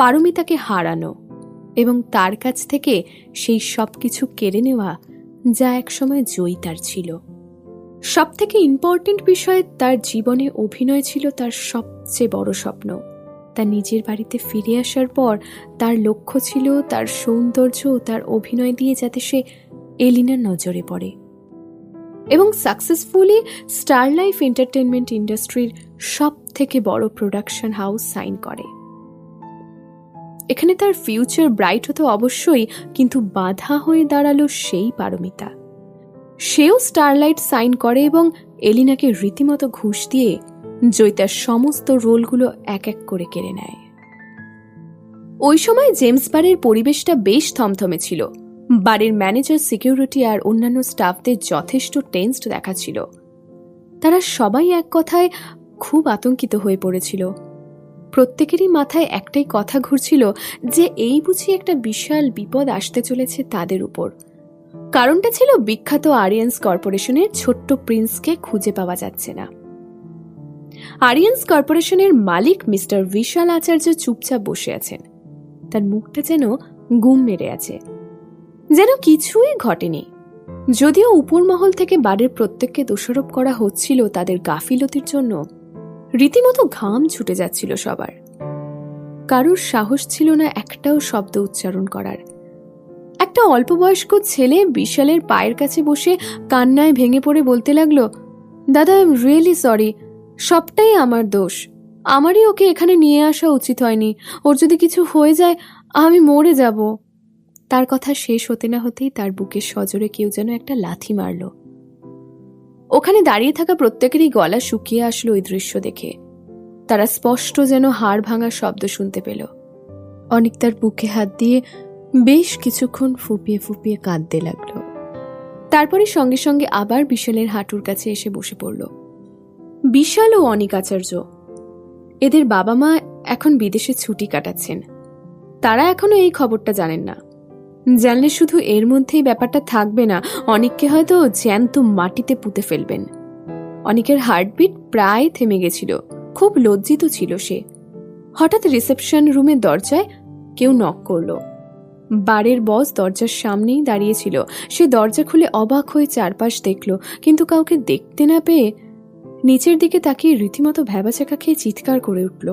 পারমিতাকে হারানো এবং তার কাছ থেকে সেই সব কিছু কেড়ে নেওয়া যা একসময় জয়িতার ছিল। সব থেকে ইম্পর্টেন্ট বিষয়, তার জীবনে অভিনয় ছিল তার সবচেয়ে বড় স্বপ্ন। তার নিজের বাড়িতে ফিরে আসার পর তার লক্ষ্য ছিল তার সৌন্দর্য ও তার অভিনয় দিয়ে যাতে সে এলিনার নজরে পড়ে এবং সাকসেসফুলি স্টার লাইফ এন্টারটেনমেন্ট ইন্ডাস্ট্রির সব থেকে বড় প্রোডাকশন হাউস সাইন করে। এখানে তার ফিউচার ব্রাইট হতো অবশ্যই, কিন্তু বাধা হয়ে দাঁড়ালো সেই পারমিতা। সেও স্টারলাইট সাইন করে এবং এলিনাকে রীতিমতো ঘুষ দিয়ে জয়িতার সমস্ত রোলগুলো এক এক করে কেড়ে নেয়। ওই সময় জেমস বারের পরিবেশটা বেশ থমথমে ছিল। বারের ম্যানেজার, সিকিউরিটি আর অন্যান্য স্টাফদের যথেষ্ট টেন্সড দেখাচ্ছিল। তারা সবাই এক কথায় খুব আতঙ্কিত হয়ে পড়েছিল। প্রত্যেকেরই মাথায় একটাই কথা ঘুরছিল যে এই বুঝি একটা বিশাল বিপদ আসতে চলেছে তাদের উপর। কারণটা ছিল বিখ্যাত আরিয়ান্স কর্পোরেশনের ছোট্ট প্রিন্সকে খুঁজে পাওয়া যাচ্ছে না। আরিয়ান্স কর্পোরেশনের মালিক মিস্টার বিশাল আচার্য চুপচাপ বসে আছেন। তার মুখটা যেন গুম মেরে আছে, যেন কিছুই ঘটেনি। যদিও উপর মহল থেকে বাড়ির প্রত্যেককে দোষারোপ করা হচ্ছিল তাদের গাফিলতির জন্য, রীতিমতো ঘাম ছুটে যাচ্ছিল সবার। কারোর সাহস ছিল না একটাও শব্দ উচ্চারণ করার। একটা অল্প বয়স্ক ছেলে বিশালের পায়ের কাছে বসে কান্নায় ভেঙে পড়ে বলতে লাগলো, দাদা, আই এম রিয়েলি সরি, সবটাই আমার দোষ। আমারই ওকে এখানে নিয়ে আসা উচিত হয়নি। ওর যদি কিছু হয়ে যায় আমি মরে যাব। তার কথা শেষ হতে না হতেই তার বুকের সজোরে কেউ যেন একটা লাথি মারল। ওখানে দাঁড়িয়ে থাকা প্রত্যেকেরই গলা শুকিয়ে আসলো ওই দৃশ্য দেখে। তারা স্পষ্ট যেন হাড় ভাঙার শব্দ শুনতে পেল। অনেক তার বুকে হাত দিয়ে বেশ কিছুক্ষণ ফুপিয়ে ফুপিয়ে কাঁদতে লাগলো। তারপরে সঙ্গে সঙ্গে আবার বিশালের হাঁটুর কাছে এসে বসে পড়ল। বিশাল ও অনিক আচার্য, এদের বাবা মা এখন বিদেশে ছুটি কাটাচ্ছেন। তারা এখনো এই খবরটা জানেন না। জানলে শুধু এর মধ্যেই ব্যাপারটা থাকবে না, অনিককে হয়তো জ্যান্ত মাটিতে পুঁতে ফেলবেন। অনিকের হার্টবিট প্রায় থেমে গেছিল, খুব লজ্জিত ছিল সে। হঠাৎ রিসেপশন রুমের দরজায় কেউ নক করল। বারের বস দরজার সামনেই দাঁড়িয়েছিল। সে দরজা খুলে অবাক হয়ে চারপাশ দেখল, কিন্তু কাউকে দেখতে না পেয়ে নিচের দিকে তাকিয়ে রীতিমতো ভ্যাবাচাকা খেয়ে চিৎকার করে উঠল,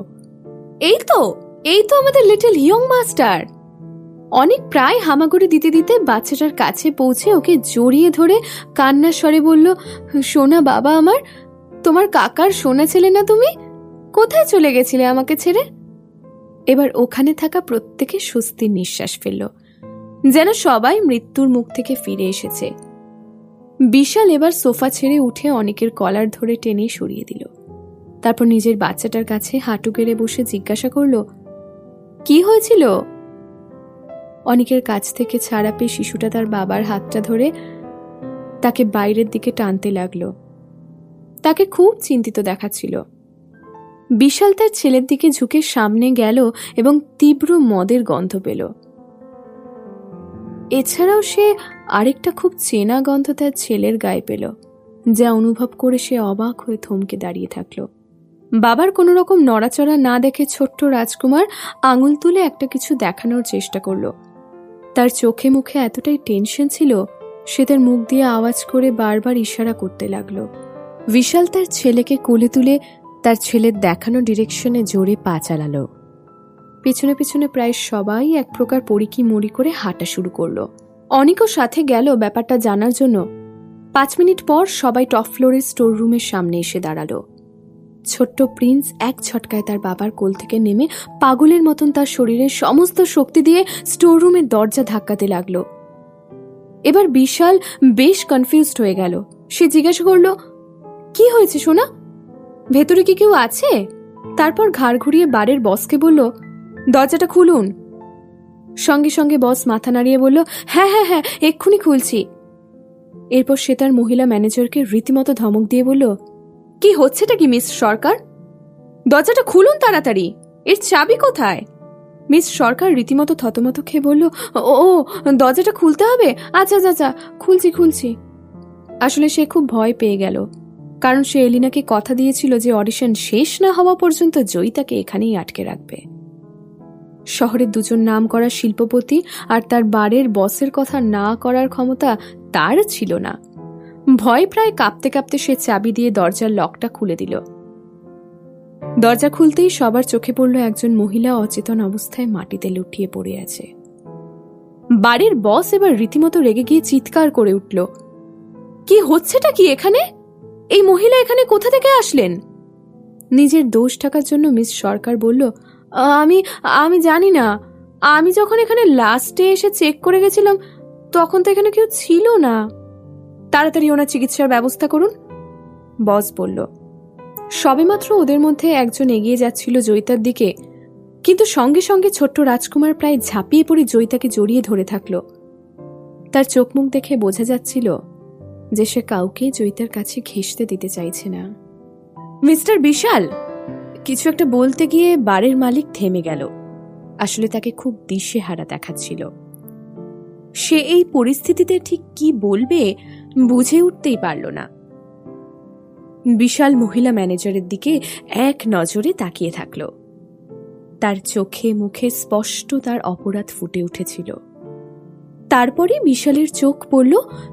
এই তো আমাদের লিটল ইয়ং মাস্টার। অনেক প্রায় হামাগুড়ি দিতে দিতে বাচ্চাটার কাছে পৌঁছে ওকে জড়িয়ে ধরে কান্নার স্বরে বলল, সোনা বাবা আমার, তোমার কাকার সোনা ছেলে না তুমি? কোথায় চলে গেছিলে আমাকে ছেড়ে? এবার ওখানে থাকা প্রত্যেকে স্বস্তির নিঃশ্বাস ফেলল, যেন সবাই মৃত্যুর মুখ থেকে ফিরে এসেছে। বিশাল এবার সোফা ছেড়ে উঠে অনেকের কলার ধরে টেনে সরিয়ে দিল। তারপর নিজের বাচ্চাটার কাছে হাঁটু গেড়ে বসে জিজ্ঞাসা করল, কি হয়েছিল? অনেকের কাছ থেকে ছাড়া পেয়ে শিশুটা তার বাবার হাতটা ধরে তাকে বাইরের দিকে টানতে লাগলো। তাকে খুব চিন্তিত দেখাচ্ছিল। বিশাল তার ছেলের দিকে ঝুঁকে সামনে গেল এবং তীব্র মদের গন্ধ পেল। এছাড়াও সে আরেকটা খুব চেনা গন্ধ তার ছেলের গায়ে পেল, যা অনুভব করে সে অবাক হয়ে থমকে দাঁড়িয়ে থাকলো। বাবার কোনো রকম নড়াচড়া না দেখে ছোট্ট রাজকুমার আঙুল তুলে একটা কিছু দেখানোর চেষ্টা করলো। তার চোখে মুখে এতটাই টেনশন ছিল, সে তার মুখ দিয়ে আওয়াজ করে বারবার ইশারা করতে লাগলো। বিশাল তার ছেলেকে কোলে তুলে তার ছেলের দেখানো ডিরেকশনে জোরে পা চালালো। পিছনে পিছনে প্রায় সবাই এক প্রকার পরিকি মরি করে হাঁটা শুরু করলো। অনেকও সাথে গেল ব্যাপারটা জানার জন্য। 5 মিনিট পর সবাই টপ ফ্লোরের স্টোর রুমের সামনে এসে দাঁড়ালো। ছোট্ট প্রিন্স এক ঝটকায় তার বাবার কোল থেকে নেমে পাগলের মতন তার শরীরের সমস্ত শক্তি দিয়ে স্টোর রুমের দরজা ধাক্কাতে লাগলো। এবার বিশাল বেশ কনফিউজড হয়ে গেল। সে জিজ্ঞাসা করলো, কি হয়েছে সোনা? ভেতরে কি কেউ আছে? তারপর ঘাড় ঘুরিয়ে বারের বসকে বলল, দরজাটা খুলুন। সঙ্গে সঙ্গে বস মাথা নাড়িয়ে বলল, হ্যাঁ হ্যাঁ হ্যাঁ, এক্ষুনি খুলছি। এরপর সে তার মহিলা ম্যানেজারকে রীতিমতো ধমক দিয়ে বলল, কি হচ্ছেটা কি মিস সরকার? দরজাটা খুলুন তাড়াতাড়ি, এর চাবি কোথায়? মিস সরকার রীতিমতো থতমত খেয়ে বলল, ও দরজাটা খুলতে হবে, আচ্ছা আচ্ছা খুলছি। আসলে সে খুব ভয় পেয়ে গেল, কারণ সে এলিনাকে কথা দিয়েছিল যে অডিশন শেষ না হওয়া পর্যন্ত জয়িতাকে এখানেই আটকে রাখবে। শহরের দুজন নাম করা শিল্পপতি আর তার বারের বসের কথা না করার ক্ষমতা তার ছিল না। ভয় প্রায় কাঁপতে কাঁপতে সে চাবি দিয়ে দরজার লকটা খুলে দিল। দরজা খুলতেই সবার চোখে পড়ল একজন মহিলা অচেতন অবস্থায় মাটিতে লুটিয়ে পড়ে আছে। বাড়ির বস এবার রীতিমতো রেগে গিয়ে চিৎকার করে উঠল, কি হচ্ছেটা কি এখানে? এই মহিলা এখানে কোথা থেকে আসলেন? নিজের দোষ ঢাকার জন্য মিস সরকার বলল, আমি জানি না। আমি যখন এখানে লাস্টে এসে চেক করে গেছিলাম তখন তো এখানে কেউ ছিল না। তাড়াতাড়ি ওনার চিকিৎসার ব্যবস্থা করুন, বস বলল। সবেমাত্র ওদের মধ্যে একজন এগিয়ে যাচ্ছিল জয়িতার দিকে, কিন্তু সঙ্গে সঙ্গে ছোট্ট রাজকুমার প্রায় ঝাঁপিয়ে পড়ে জয়িতাকে জড়িয়ে ধরে থাকল। তার চোখ মুখ দেখে বোঝা যাচ্ছিল যে সে কাউকে জয়িতার কাছে ঘেঁষতে দিতে চাইছে না। মিস্টার বিশাল, কিছু একটা বলতে গিয়ে বারের মালিক থেমে গেল। আসলে তাকে খুব দিশেহারা দেখাচ্ছিল। সে এই পরিস্থিতিতে ঠিক কি বলবে বুঝে উঠতেই পারল না। বিশাল মহিলা ম্যানেজারের দিকে এক নজরে তাকিয়ে থাকল। তার চোখে মুখে স্পষ্ট তার অপরাধ ফুটে উঠেছিল। তারপরে বিশালের চোখ পড়ল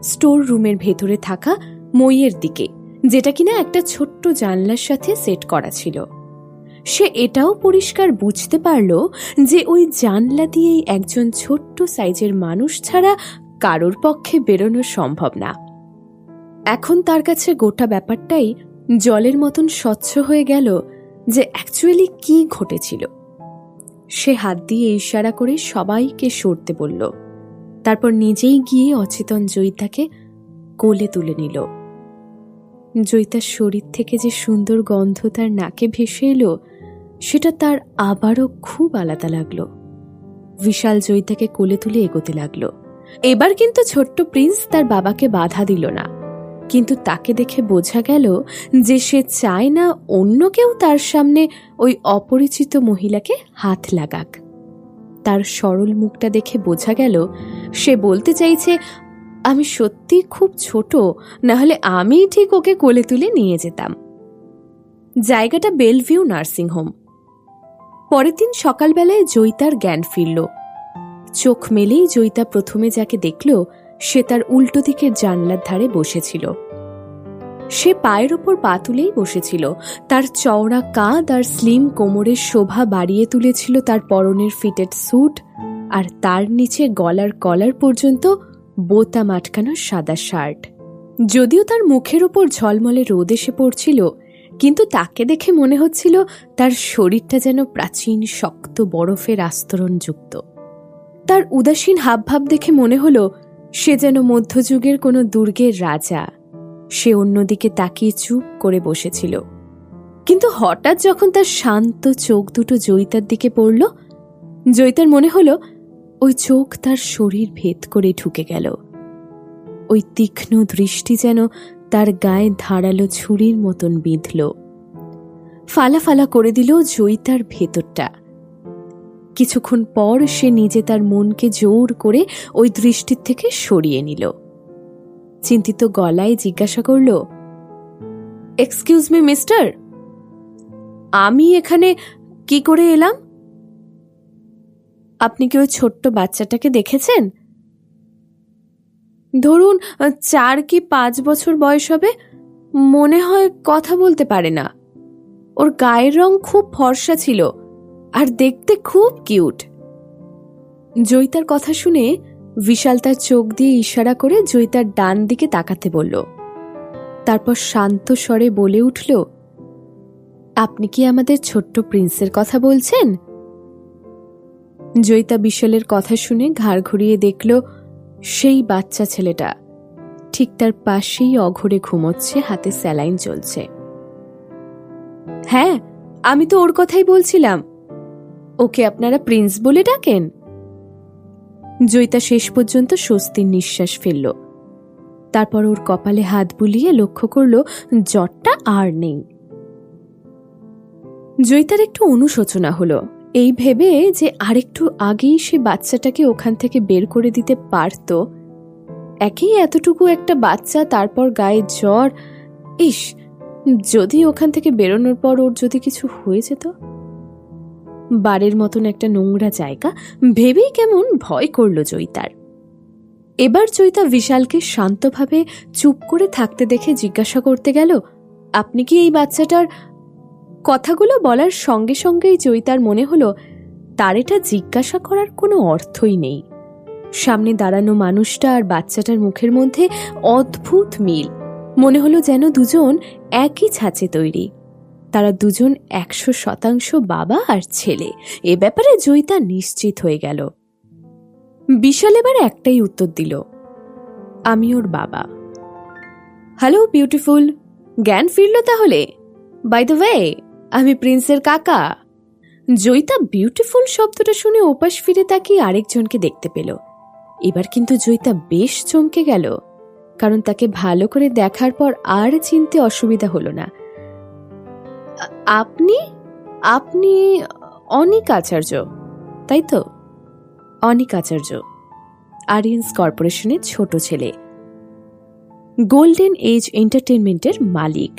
স্টোর রুমের ভেতরে থাকা মইয়ের দিকে, যেটা কিনা একটা ছোট্ট জানলার সাথে সেট করা ছিল। সে এটাও পরিষ্কার বুঝতে পারল যে ওই জানলা দিয়েই একজন ছোট্ট সাইজের মানুষ ছাড়া কারোর পক্ষে বেরোনো সম্ভব না। এখন তার কাছে গোটা ব্যাপারটাই জলের মতন স্বচ্ছ হয়ে গেল যে অ্যাকচুয়ালি কি ঘটেছিল। সে হাত দিয়ে ইশারা করে সবাইকে সরতে বলল, তারপর নিজেই গিয়ে অচেতন জয়িতাকে কোলে তুলে নিল। জয়িতার শরীর থেকে যে সুন্দর গন্ধ তার নাকে ভেসে এলো সেটা তার আবারও খুব আলাদা লাগলো। বিশাল জয়িতাকে কোলে তুলে এগোতে লাগলো। এবার কিন্তু ছোট্ট প্রিন্স তার বাবাকে বাধা দিল না, কিন্তু তাকে দেখে বোঝা গেল যে সে চায় না অন্য কেউ তার সামনে ওই অপরিচিত মহিলাকে হাত লাগাক। তার সরল মুখটা দেখে বোঝা গেল সে বলতে চাইছে, আমি সত্যি খুব ছোট, না হলে আমিই ঠিক ওকে কোলে তুলে নিয়ে যেতাম। জায়গাটা বেলভিউ নার্সিংহোম। পরের দিন সকালবেলায় জয়িতার জ্ঞান ফিরল। চোখ মেলেই জয়িতা প্রথমে যাকে দেখল সে তার উল্টো দিকের জানলার ধারে বসেছিল। সে পায়ের ওপর পা তুলেই বসেছিল। তার চওড়া কাঁধ আর স্লিম কোমরের শোভা বাড়িয়ে তুলেছিল তার পরনের ফিটেড স্যুট আর তার নিচে গলার কলার পর্যন্ত বোতাম আটকানো সাদা শার্ট। যদিও তার মুখের ওপর ঝলমলে রোদ এসে পড়ছিল, কিন্তু তাকে দেখে মনে হচ্ছিল তার শরীরটা যেন প্রাচীন শক্ত বরফের আস্তরণযুক্ত। তার উদাসীন হাবভাব দেখে মনে হলো সে যেন মধ্যযুগের কোনো দুর্গের রাজা। সে অন্যদিকে তাকিয়ে চুপ করে বসেছিল, কিন্তু হঠাৎ যখন তার শান্ত চোখ দুটো জয়িতার দিকে পড়ল, জয়িতার মনে হলো ওই চোখ তার শরীর ভেদ করে ঢুকে গেল। ওই তীক্ষ্ণ দৃষ্টি যেন তার গায়ে ধারালো ছুরির মতন বিঁধল, ফালা ফালা করে দিল জয়িতার ভেতরটা। কিছুক্ষণ পর সে নিজে তার মনকে জোর করে ওই দৃষ্টির থেকে সরিয়ে নিল। চিন্তিত গলায় জিজ্ঞাসা করল, এক্সকিউজ মি মিস্টার, আমি এখানে কি করে এলাম? আপনি কি ওই ছোট্ট বাচ্চাটাকে দেখেছেন? ধরুন 4 কি 5 বছর বয়স হবে, মনে হয় কথা বলতে পারে না। ওর গায়ের রং খুব ফর্সা ছিল আর দেখতে খুব কিউট। জয়িতার কথা শুনে বিশাল তার চোখ দিয়ে ইশারা করে জয়িতার ডান দিকে তাকাতে বলল। তারপর শান্ত স্বরে বলে উঠল, আপনি কি আমাদের ছোট্ট প্রিন্সের কথা বলছেন? জয়িতা বিশালের কথা শুনে ঘাড় ঘুরিয়ে দেখল সেই বাচ্চা ছেলেটা ঠিক তার পাশেই অঘরে ঘুমোচ্ছে, হাতে স্যালাইন চলছে। হ্যাঁ, আমি তো ওর কথাই বলছিলাম। ওকে আপনারা প্রিন্স বলে ডাকেন? জয়িতা শেষ পর্যন্ত স্বস্তির নিঃশ্বাস ফেলল। তারপর ওর কপালে হাত বুলিয়ে লক্ষ্য করল জ্বরটা আর নেই। জয়িতার একটু অনুশোচনা হলো, এই ভেবে যে আরেকটু আগেই সে বাচ্চাটাকে ওখান থেকে বের করে দিতে পারত। একেই এতটুকু একটা বাচ্চা, তারপর গায়ে জ্বর। ইস, যদি ওখান থেকে বেরোনোর পর ওর যদি কিছু হয়ে যেত। বাড়ির মতন একটা নোংরা জায়গা ভেবেই কেমন ভয় করল জয়িতার। এবার জয়িতা বিশালকে শান্তভাবে চুপ করে থাকতে দেখে জিজ্ঞাসা করতে গেল, আপনি কি এই বাচ্চাটার? কথাগুলো বলার সঙ্গে সঙ্গেই জয়িতার মনে হলো তার এটা জিজ্ঞাসা করার কোনো অর্থই নেই। সামনে দাঁড়ানো মানুষটা আর বাচ্চাটার মুখের মধ্যে অদ্ভুত মিল। মনে হলো যেন দুজন একই ছাঁচে তৈরি। তারা দুজন 100% বাবা আর ছেলে। এ ব্যাপারে জয়িতা নিশ্চিত হয়ে গেল। বিশাল এবার একটাই উত্তর দিল, আমি ওর বাবা। হ্যালো বিউটিফুল, জ্ঞান ফিরল তাহলে? বাই দ্য ওয়ে, আমি প্রিন্সের কাকা। জয়িতা বিউটিফুল শব্দটা শুনে ওপাশ ফিরে তাকিয়ে আরেকজনকে দেখতে পেল। এবার কিন্তু জয়িতা বেশ চমকে গেল, কারণ তাকে ভালো করে দেখার পর আর চিনতে অসুবিধা হলো না। আপনি আপনি অনিক আচার্য, তাই তো? অনিক আচার্য আরিয়ান্স কর্পোরেশনের ছোট ছেলে, গোল্ডেন এজ এন্টারটেনমেন্টের মালিক,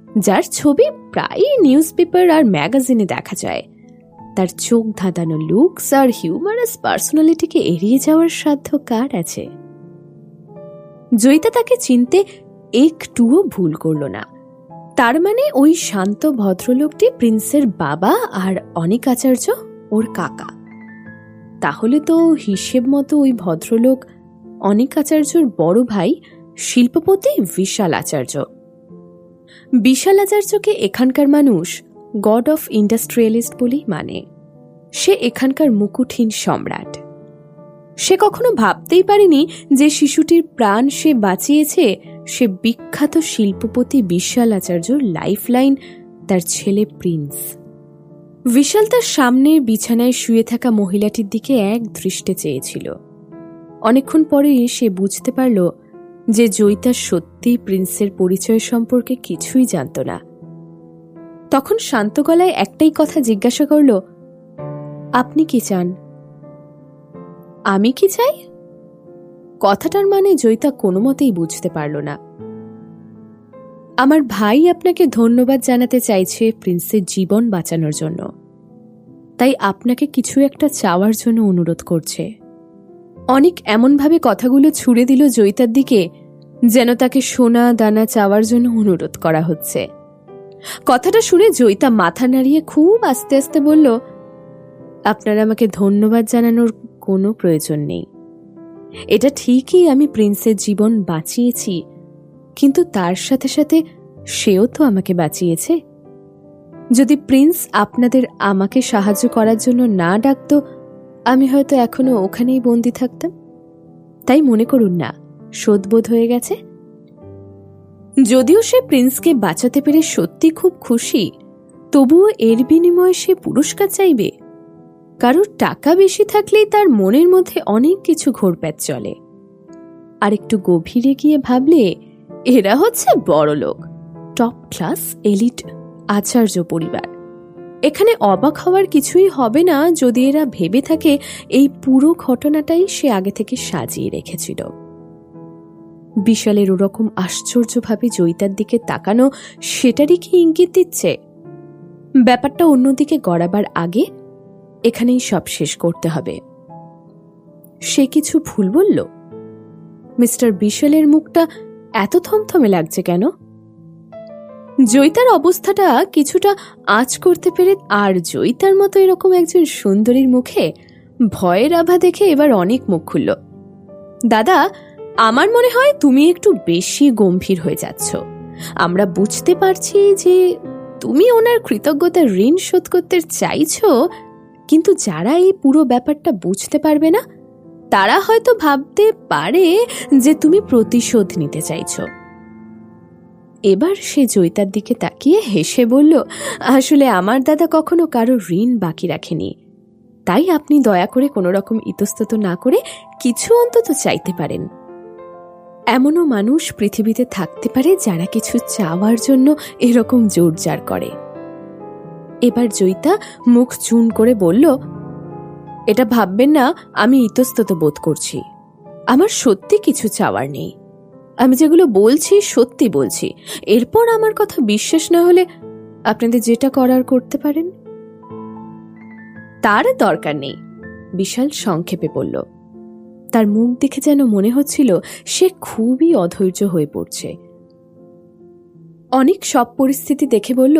যার ছবি প্রায়ই নিউজ পেপার আর ম্যাগাজিনে দেখা যায়। তার চোখ ধাঁধানো লুকস আর হিউমারাস পার্সোনালিটিকে এড়িয়ে যাওয়ার সাধ্য কার আছে? জয়িতা তাকে চিনতে একটুও ভুল করল না। তার মানে ওই শান্ত ভদ্রলোকটি প্রিন্সের বাবা আর অনিক আচার্য ওর কাকা। তাহলে তো হিসেব মতো ওই ভদ্রলোক অনিক আচার্যর বড় ভাই শিল্পপতি বিশাল আচার্য। বিশাল আচার্যকে এখানকার মানুষ গড অফ ইন্ডাস্ট্রিয়ালিস্ট বলেই মানে। সে এখানকার মুকুটহীন সম্রাট। সে কখনো ভাবতেই পারেনি যে শিশুটির প্রাণ সে বাঁচিয়েছে সে বিখ্যাত শিল্পপতি বিশাল আচার্যর লাইফলাইন, তার ছেলে প্রিন্স। বিশাল তার সামনের বিছানায় শুয়ে থাকা মহিলাটির দিকে এক দৃষ্টে চেয়েছিল। অনেকক্ষণ পরে সে বুঝতে পারল যে জয়িতা সত্যিই প্রিন্সের পরিচয় সম্পর্কে কিছুই জানত না। তখন শান্ত গলায় একটাই কথা জিজ্ঞাসা করল, আপনি কি চান? আমি কি চাই? কথাটার মানে জয়িতা কোনো মতেই বুঝতে পারল না। আমার ভাই আপনাকে ধন্যবাদ জানাতে চাইছে প্রিন্সের জীবন বাঁচানোর জন্য, তাই আপনাকে কিছু একটা চাওয়ার জন্য অনুরোধ করছে। অনেক এমনভাবে কথাগুলো ছুড়ে দিল জয়িতার দিকে যেন তাকে সোনা দানা চাওয়ার জন্য অনুরোধ করা হচ্ছে। কথাটা শুনে জয়িতা মাথা নাড়িয়ে খুব আস্তে আস্তে বলল, আপনার আমাকে ধন্যবাদ জানানোর কোনো প্রয়োজন নেই। এটা ঠিকই আমি প্রিন্সের জীবন বাঁচিয়েছি, কিন্তু তার সাথে সাথে সেও তো আমাকে বাঁচিয়েছে। যদি প্রিন্স আপনাদের আমাকে সাহায্য করার জন্য না ডাকতো, আমি হয়তো এখনো ওখানেই বন্দি থাকতাম। তাই মনে করুন না, শোধবোধ হয়ে গেছে। যদিও সে প্রিন্সকে বাঁচাতে পেরে সত্যি খুব খুশি, তবুও এর বিনিময়ে সে পুরস্কার চাইবে। কারোর টাকা বেশি থাকলেই তার মনের মধ্যে অনেক কিছু ঘোরপ্যাচ চলে। আর একটু গভীরে গিয়ে ভাবলে এরা হচ্ছে বড়লোক, টপ ক্লাস এলিট আচার্য পরিবার। এখানে অবাক হওয়ার কিছুই হবে না যদি এরা ভেবে থাকে এই পুরো ঘটনাটাই সে আগে থেকে সাজিয়ে রেখেছিল। বিশালের ওরকম আশ্চর্যভাবে জয়িতার দিকে তাকানো সেটারই কি ইঙ্গিত দিচ্ছে? ব্যাপারটা অন্যদিকে গড়াবার আগে এখানেই সব শেষ করতে হবে। সে কিছু ভুল বলল? মিস্টার বিশালের মুখটা এত থমথমে লাগছে কেন? জয়িতার অবস্থাটা কিছুটা আঁচ করতে পেরে আর জয়িতার মতো এরকম একজন সুন্দরীর মুখে ভয়ের আভা দেখে এবার অনেক মুখ খুলল। দাদা, আমার মনে হয় তুমি একটু বেশি গম্ভীর হয়ে যাচ্ছ। আমরা বুঝতে পারছি যে তুমি ওনার কৃতজ্ঞতার ঋণ শোধ করতে চাইছো, কিন্তু যারা এই পুরো ব্যাপারটা বুঝতে পারবে না তারা হয়তো ভাবতে পারে যে তুমি প্রতিশোধ নিতে চাইছো। এবার সে জয়িতার দিকে তাকিয়ে হেসে বলল, আসলে আমার দাদা কখনো কারো ঋণ বাকি রাখেনি, তাই আপনি দয়া করে কোনো রকম ইতস্তত না করে কিছু অন্তত চাইতে পারেন। এমনও মানুষ পৃথিবীতে থাকতে পারে যারা কিছু চাওয়ার জন্য এরকম জোরজার করে। এবার জয়িতা মুখ চুন করে বলল, এটা ভাববেন না আমি ইতস্তত বোধ করছি। আমার সত্যি কিছু চাওয়ার নেই। আমি যেগুলো বলছি সত্যি বলছি। এরপর আমার কথা বিশ্বাস না হলে আপনাদের যেটা করার করতে পারেন। তার দরকার নেই, বিশাল সংক্ষেপে বলল। তার মুখ দেখে যেন মনে হচ্ছিল সে খুবই অধৈর্য হয়ে পড়ছে। অনেক সব পরিস্থিতি দেখে বলল,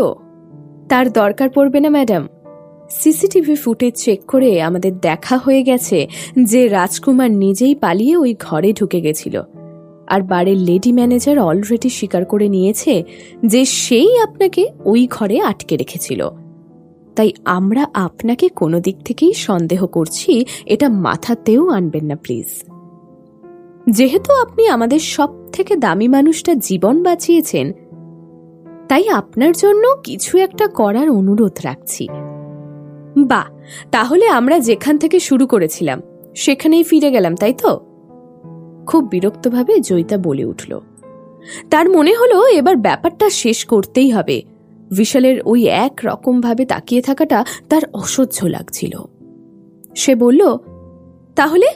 তার দরকার পড়বে না ম্যাডাম। সিসিটিভি ফুটেজ চেক করে আমাদের দেখা হয়ে গেছে যে রাজকুমার নিজেই পালিয়ে ওই ঘরে ঢুকে গেছিল, আর বাড়ির লেডি ম্যানেজার অলরেডি স্বীকার করে নিয়েছে যে সেই আপনাকে ওই ঘরে আটকে রেখেছিল। তাই আমরা আপনাকে কোনো দিক থেকেই সন্দেহ করছি, এটা মাথাতেও আনবেন না প্লিজ। যেহেতু আপনি আমাদের সব থেকে দামি মানুষটা জীবন বাঁচিয়েছেন, তাই আপনার জন্য কিছু একটা করার অনুরোধ রাখছি। বাহ, তাহলে আমরা যেখান থেকে শুরু করেছিলাম সেখানেই ফিরে গেলাম, তাই তো? খুব বিরক্তভাবে জয়িতা বলে উঠল। তার মনে হলো এবার ব্যাপারটা শেষ করতেই হবে। বিশালের ওই এক রকম ভাবে তাকিয়ে থাকাটা তার অসহ্য লাগছিল। সে বলল, তাহলে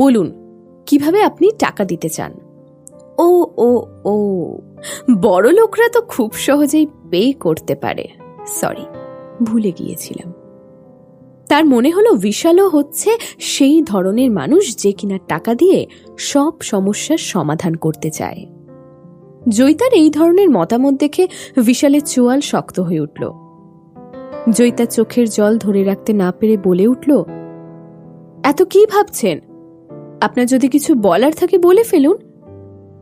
বলুন কিভাবে আপনি টাকা দিতে চান? ও ও ও বড় লোকরা তো খুব সহজেই পে করতে পারে। সরি, ভুলে গিয়েছিলাম। তার মনে হলো বিশালও হচ্ছে সেই ধরনের মানুষ যে কিনা টাকা দিয়ে সব সমস্যার সমাধান করতে চায়। জয়িতার এই ধরনের মতামত দেখে বিশালের চোয়াল শক্ত হয়ে উঠল। জয়িতা চোখের জল ধরে রাখতে না পেরে বলে উঠল, এত কি ভাবছেন? আপনার যদি কিছু বলার থাকে বলে ফেলুন।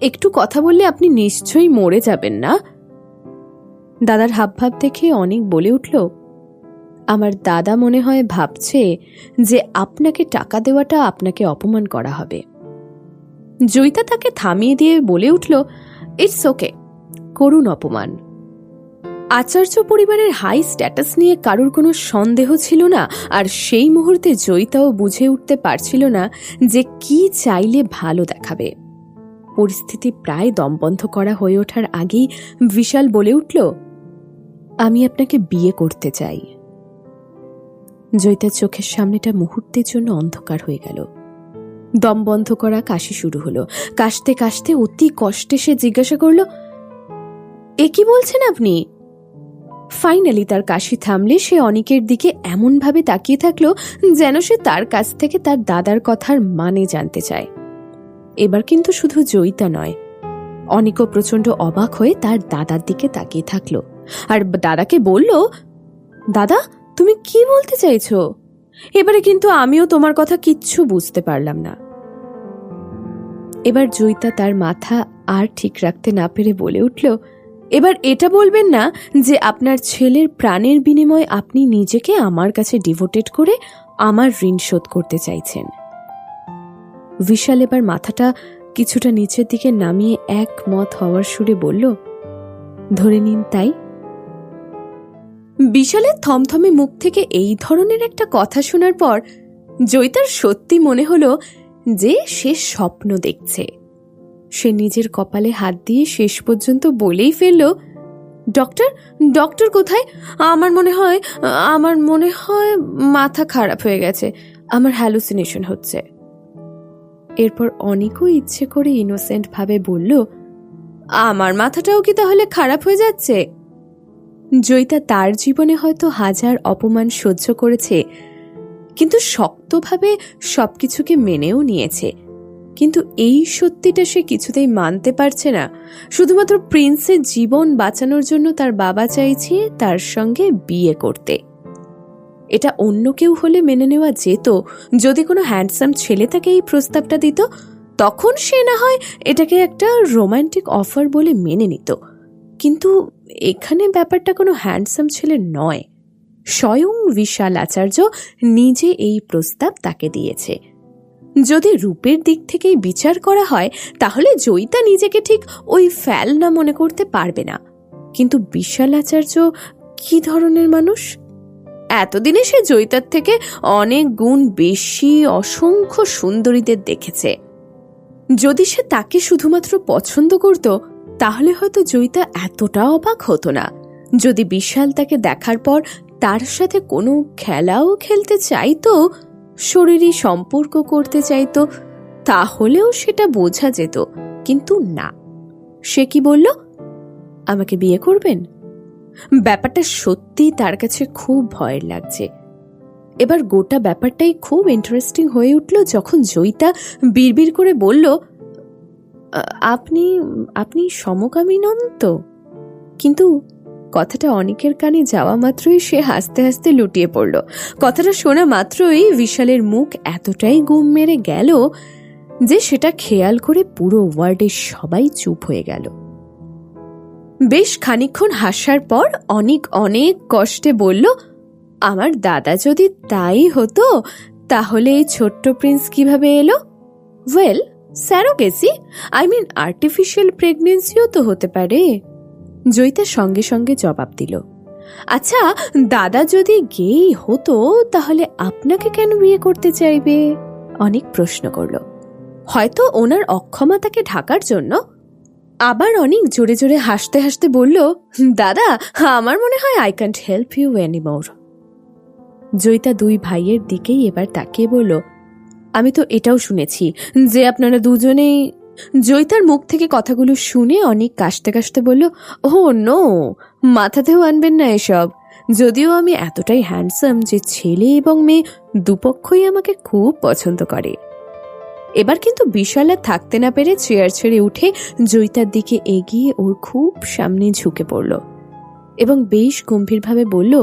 একটু কথা বললে আপনি নিশ্চয়ই মরে যাবেন না? দাদার হাবভাব দেখে অনেক বলে উঠল, আমার দাদা মনে হয় ভাবছে যে আপনাকে টাকা দেওয়াটা আপনাকে অপমান করা হবে। জয়িতা তাকে থামিয়ে দিয়ে বলে উঠল, ইটস ওকে, করুন অপমান। আচার্য পরিবারের হাই স্ট্যাটাস নিয়ে কারোর কোনো সন্দেহ ছিল না, আর সেই মুহূর্তে জয়িতাও বুঝে উঠতে পারছিল না যে কি চাইলে ভালো দেখাবে। পরিস্থিতি প্রায় দমবন্ধ করা হয়ে ওঠার আগেই বিশাল বলে উঠল, আমি আপনাকে বিয়ে করতে চাই। জয়িতার চোখের সামনেটা মুহূর্তের জন্য অন্ধকার হয়ে গেল। দম বন্ধ করা কাশি শুরু হলো। কাশতে কাশতে অতি কষ্টে সে জিজ্ঞাসা করল, এ কি বলছেন আপনি? ফাইনালি তার কাশি থামলে সে অনিকের দিকে এমনভাবে তাকিয়ে থাকলো যেন সে তার কাছ থেকে তার দাদার কথার মানে জানতে চায়। এবার কিন্তু শুধু জয়িতা নয়, অনিকও প্রচন্ড অবাক হয়ে তার দাদার দিকে তাকিয়ে থাকলো আর দাদাকে বলল, দাদা তুমি কি বলতে চাইছো? এবারে কিন্তু আমিও তোমার কথা কিচ্ছু বুঝতে পারলাম না। এবার জয়িতা তার মাথা আর ঠিক রাখতে না পেরে বলে উঠল, এবার এটা বলবেন না যে আপনার ছেলের প্রাণের বিনিময়ে আপনি নিজেকে আমার কাছে ডিভোটেড করে আমার ঋণ শোধ করতে চাইছেন। বিশাল এবার মাথাটা কিছুটা নিচের দিকে নামিয়ে একমত হওয়ার সুরে বলল, ধরে নিন তাই। বিশালের থমথমে মুখ থেকে এই ধরনের একটা কথা শোনার পর জয়িতার সত্যি মনে হলো যে সে স্বপ্ন দেখছে। সে নিজের কপালে হাত দিয়ে শেষ পর্যন্ত বলেই ফেলল, ডক্টর ডক্টর কোথায়? আমার মনে হয় মাথা খারাপ হয়ে গেছে, আমার হ্যালুসিনেশন হচ্ছে। এরপর অনেকও ইচ্ছে করে ইনোসেন্ট ভাবে বলল, আমার মাথাটাও কি তাহলে খারাপ হয়ে যাচ্ছে? জয়িতা তার জীবনে হয়তো হাজার অপমান সহ্য করেছে, কিন্তু শক্তভাবে সবকিছুকে মেনেও নিয়েছে। কিন্তু এই সত্যিটা সে কিছুতেই মানতে পারছে না। শুধুমাত্র প্রিন্সের জীবন বাঁচানোর জন্য তার বাবা চাইছে তার সঙ্গে বিয়ে করতে। এটা অন্য কেউ হলে মেনে নেওয়া যেত, যদি কোনো হ্যান্ডসাম ছেলে তাকে এই প্রস্তাবটা দিত, তখন সে না হয় এটাকে একটা রোমান্টিক অফার বলে মেনে নিত। কিন্তু এখানে ব্যাপারটা কোনো হ্যান্ডসাম ছেলে নয়, স্বয়ং বিশাল আচার্য নিজে এই প্রস্তাব তাকে দিয়েছে। যদি রূপের দিক থেকেই বিচার করা হয় তাহলে জয়িতা নিজেকে ঠিক ওই ফেলনা মনে করতে পারবে না। কিন্তু বিশাল আচার্য কি ধরনের মানুষ? এতদিনে সে জয়িতার থেকে অনেক গুণ বেশি অসংখ্য সুন্দরীদের দেখেছে। যদি সে তাকে শুধুমাত্র পছন্দ করত তাহলে হয়তো জয়িতা এতটা অবাক হতো না। যদি বিশাল তাকে দেখার পর তার সাথে কোনো খেলাও খেলতে চাইতো, শরীরী সম্পর্ক করতে চাইতো, তাহলেও সেটা বোঝা যেত। কিন্তু না, সে কি বলল, আমাকে বিয়ে করবেন? ব্যাপারটা সত্যি তার কাছে খুব ভয়ের লাগছে। এবার গোটা ব্যাপারটাই খুব ইন্টারেস্টিং হয়ে উঠল যখন জয়িতা বিড়বিড় করে বলল, আপনি আপনি সমকামী নন তো? কিন্তু কথাটা অনেকের কানে যাওয়া মাত্রই সে হাসতে হাসতে লুটিয়ে পড়ল। কথাটা শোনা মাত্রই বিশালের মুখ এতটাই গুম মেরে গেল যে সেটা খেয়াল করে পুরো ওয়ার্ডের সবাই চুপ হয়ে গেল। বেশ খানিকক্ষণ হাসার পর অনেক কষ্টে বলল, আমার দাদা যদি তাই হতো তাহলে এই ছোট্ট প্রিন্স কিভাবে এলো? ওয়েল, স্যারোগেসি, আর্টিফিশিয়াল প্রেগনেন্সিও তো হতে পারে। জয়িতা সঙ্গে সঙ্গে জবাব দিল, আচ্ছা দাদা যদি গেই হতো তাহলে আপনাকে কেন বিয়ে করতে চাইবে? অনেক প্রশ্ন করল, হয়তো ওনার অক্ষমতাকে ঢাকার জন্য। আবার অনেক জোরে জোরে হাসতে হাসতে বলল, দাদা আমার মনে হয় I can't help you anymore. Joyita দুই ভাইয়ের দিকেই এবার তাকিয়ে বলল, আমি তো এটাও শুনেছি যে আপনারা দুজনেই। জয়িতার মুখ থেকে কথাগুলো শুনে অনেক কাশতে কাশতে বলল, ও নো, মাথাতেও আনবেন না এসব। যদিও আমি এতটাই হ্যান্ডসাম যে ছেলে এবং মেয়ে দুপক্ষই আমাকে খুব পছন্দ করে। এবার কিন্তু বিশাল আর থাকতে না পেরে চেয়ার ছেড়ে উঠে জয়িতার দিকে এগিয়ে ওর খুব সামনে ঝুঁকে পড়ল এবং বেশ গম্ভীরভাবে বলল,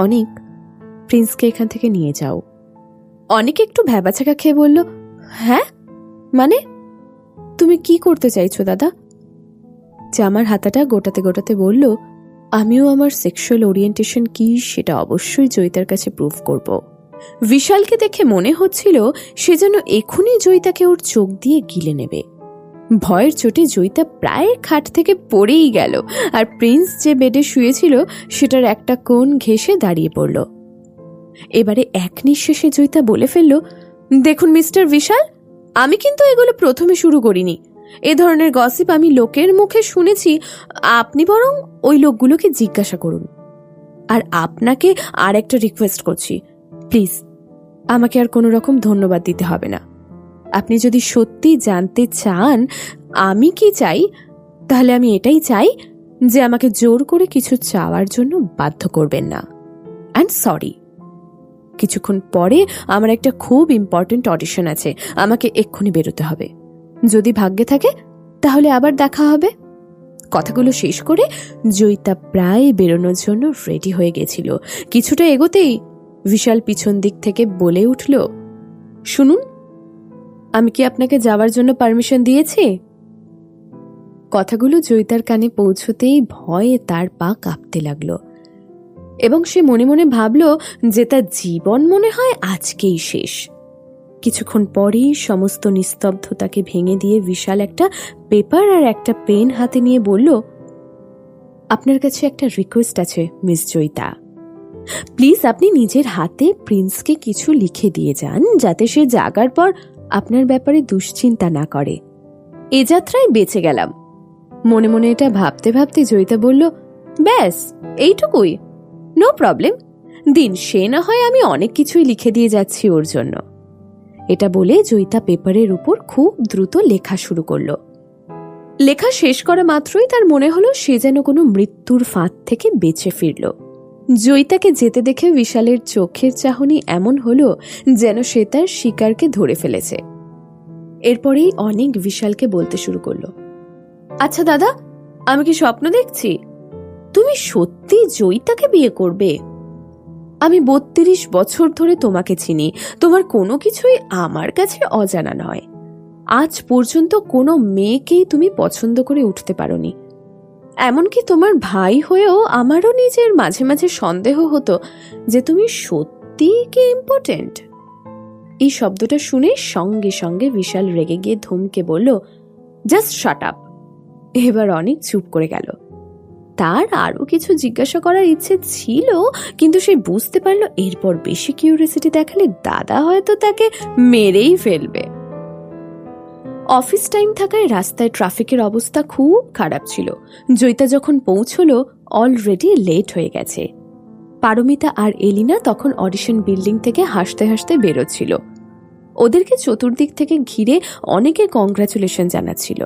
অনেক, প্রিন্সকে এখান থেকে নিয়ে যাও। অনেক একটু ভ্যাবাচাকা খেয়ে বলল, হ্যাঁ মানে? তুমি কি করতে চাইছো দাদা? জামার হাতাটা গোটাতে গোটাতে বলল, আমিও আমার সেক্সুয়াল ওরিয়েন্টেশন কি সেটা অবশ্যই জয়িতার কাছে প্রুভ করব। বিশালকে দেখে মনে হচ্ছিল সে যেন এখনই জয়িতাকে ওর চোখ দিয়ে গিলে নেবে। ভয়ের চোটে জয়িতা প্রায় খাট থেকে পড়েই গেল, আর প্রিন্স যে বেডে শুয়েছিল সেটার একটা কোণ ঘেঁষে দাঁড়িয়ে পড়ল। এবারে এক নিঃশ্বাসে জয়িতা বলে ফেলল, দেখুন মিস্টার বিশাল, আমি কিন্তু এগুলো প্রথমে শুরু করিনি। এ ধরনের গসিপ আমি লোকের মুখে শুনেছি, আপনি বরং ওই লোকগুলোকে জিজ্ঞাসা করুন। আর আপনাকে আর একটা রিকোয়েস্ট করছি, প্লিজ আমাকে আর কোনো রকম ধন্যবাদ দিতে হবে না। আপনি যদি সত্যি জানতে চান আমি কি চাই, তাহলে আমি এটাই চাই যে আমাকে জোর করে কিছু চাওয়ার জন্য বাধ্য করবেন না। অ্যান্ড সরি, কিছুক্ষণ পরে আমার একটা খুব ইম্পর্টেন্ট অডিশন আছে, আমাকে এক্ষুনি বেরোতে হবে। যদি ভাগ্যে থাকে তাহলে আবার দেখা হবে। কথাগুলো শেষ করে জয়িতা প্রায় বেরোনোর জন্য রেডি হয়ে গেছিল। কিছুটা এগোতেই বিশাল পিছন দিক থেকে বলে উঠল, শুনুন, আমি কি আপনাকে যাওয়ার জন্য পারমিশন দিয়েছি? কথাগুলো জয়িতার কানে পৌঁছতেই ভয়ে তার পা কাঁপতে লাগলো এবং সে মনে মনে ভাবল যে তার জীবন মনে হয় আজকেই শেষ। কিছুক্ষণ পরেই সমস্ত নিস্তব্ধতাকে ভেঙে দিয়ে বিশাল একটা পেপার আর একটা পেন হাতে নিয়ে বলল, আপনার কাছে একটা রিকোয়েস্ট আছে মিস জয়িতা। প্লিজ আপনি নিজের হাতে প্রিন্সকে কিছু লিখে দিয়ে যান, যাতে সে জাগার পর আপনার ব্যাপারে দুশ্চিন্তা না করে। এ যাত্রায় বেঁচে গেলাম। মনে মনে এটা ভাবতে ভাবতে জয়িতা বলল, ব্যাস এইটুকুই, নো প্রবলেম, দিন, সে না হয় আমি অনেক কিছুই লিখে দিয়ে যাচ্ছি ওর জন্য। এটা বলে জয়িতা পেপারের উপর খুব দ্রুত লেখা শুরু করলো। লেখা শেষ করা মাত্রই তার মনে হলো সে যেন কোনো মৃত্যুর ফাঁদ থেকে বেঁচে ফিরল। জয়িতাকে যেতে দেখে বিশালের চোখের চাহনি এমন হলো যেন সে তার শিকারকে ধরে ফেলেছে। এরপরেই অনেক বিশালকে বলতে শুরু করলো, আচ্ছা দাদা, আমি কি স্বপ্ন দেখছি? তুমি সত্যি জয়িতাকে বিয়ে করবে? আমি 32 বছর ধরে তোমাকে চিনি, তোমার কোনো কিছুই আমার কাছে অজানা নয়। আজ পর্যন্ত কোনো মেয়েকেই তুমি পছন্দ করে উঠতে পারোনি। এমনকি তোমার ভাই হয়েও আমারও নিজের মাঝে মাঝে সন্দেহ হতো যে তুমি সত্যিই কি ইম্পর্টেন্ট। এই শব্দটা শুনে সঙ্গে সঙ্গে বিশাল রেগে গিয়ে ধমকে বলল, জাস্ট শাট আপ। এবার অনেক চুপ করে গেল। তার আরো কিছু জিজ্ঞাসা করার ইচ্ছে ছিল, কিন্তু সে বুঝতে পারল এরপর বেশি কিউরিয়াসিটি দেখালে দাদা হয়তো তাকে মেরেই ফেলবে। অফিস টাইম থাকায় রাস্তায় ট্রাফিকের অবস্থা খুব খারাপ ছিল। জয়িতা যখন পৌঁছলো অলরেডি লেট হয়ে গেছে। পারমিতা আর এলিনা তখন অডিশন বিল্ডিং থেকে হাসতে হাসতে বেরোচ্ছিল। ওদেরকে চতুর্দিক থেকে ঘিরে অনেকে কংগ্রাচুলেশন জানাচ্ছিল।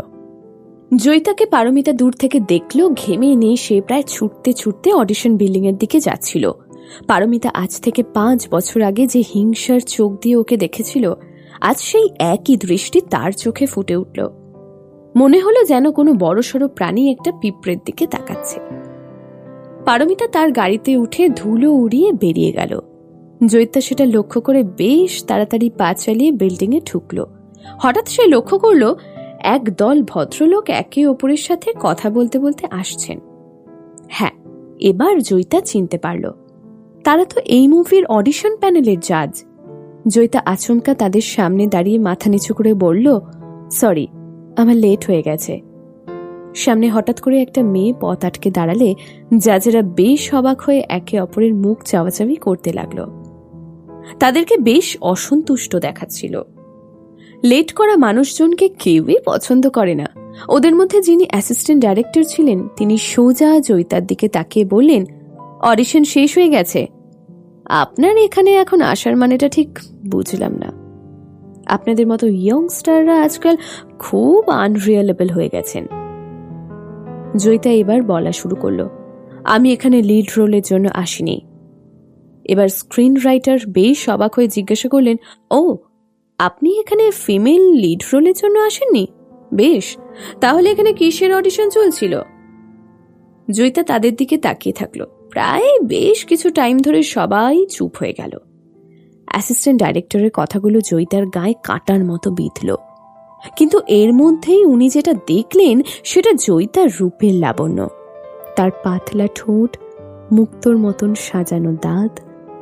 জয়িতাকে পারমিতা দূর থেকে দেখলো, ঘেমে নিয়ে সে প্রায় ছুটতে ছুটতে অডিশন বিল্ডিং এর দিকে যাচ্ছিল। পারমিতা আজ থেকে 5 বছর আগে যে হিংসার চোখ দিয়ে ওকে দেখেছিল, আজ সেই একই দৃষ্টি তার চোখে ফুটে উঠল। মনে হলো যেন কোনো বড়সড় প্রাণী একটা পিঁপড়ের দিকে তাকাচ্ছে। পারমিতা তার গাড়িতে উঠে ধুলো উড়িয়ে বেরিয়ে গেল। জয়িতা সেটা লক্ষ্য করে বেশ তাড়াতাড়ি পা চালিয়ে বিল্ডিং এ ঢুকলো। হঠাৎ সে লক্ষ্য করলো এক দল ভদ্রলোক একে অপরের সাথে কথা বলতে বলতে আসছেন। হ্যাঁ, এবার জয়িতা চিনতে পারল, তারা তো এই মুভির অডিশন প্যানেলের জাজ। জয়িতা আচমকা তাদের সামনে দাঁড়িয়ে মাথা নিচু করে বলল, সরি, আমার লেট হয়ে গেছে। সামনে হঠাৎ করে একটা মেয়ে পথ আটকে দাঁড়ালে জাজেরা বেশ অবাক হয়ে একে অপরের মুখ চাওয়াচাওয়ি করতে লাগলো। তাদেরকে বেশ অসন্তুষ্ট দেখাচ্ছিল। লেট করা মানুষজনকে কেউই পছন্দ করে না। ওদের মধ্যে যিনি অ্যাসিস্ট্যান্ট ডাইরেক্টর ছিলেন তিনি সোজা জয়িতার দিকে তাকিয়ে বললেন, অডিশন শেষ হয়ে গেছে। আপনার এখানে এখন আসার মানেটা ঠিক বুঝলাম না। আপনাদের মতো ইয়ংস্টাররা আজকাল খুব আনরিয়েলেবল হয়ে গেছেন। জয়িতা এবার বলা শুরু করলো, আমি এখানে লিড রোলের জন্য আসিনি। এবার স্ক্রিন রাইটার বেশ অবাক হয়ে জিজ্ঞাসা করলেন, ও, আপনি এখানে ফিমেল লিড রোলের জন্য আসেননি? বেশ, তাহলে এখানে কিসের অডিশন চলছিল? জয়িতা তাদের দিকে তাকিয়ে থাকলো। প্রায় বেশ কিছু টাইম ধরে সবাই চুপ হয়ে গেল। অ্যাসিস্ট্যান্ট ডাইরেক্টরের কথাগুলো জয়িতার গায়ে কাঁটার মতো বিঁধল। কিন্তু এর মধ্যেই উনি যেটা দেখলেন সেটা জয়িতার রূপের লাবণ্য। তার পাতলা ঠোঁট, মুক্তোর মতন সাজানো দাঁত,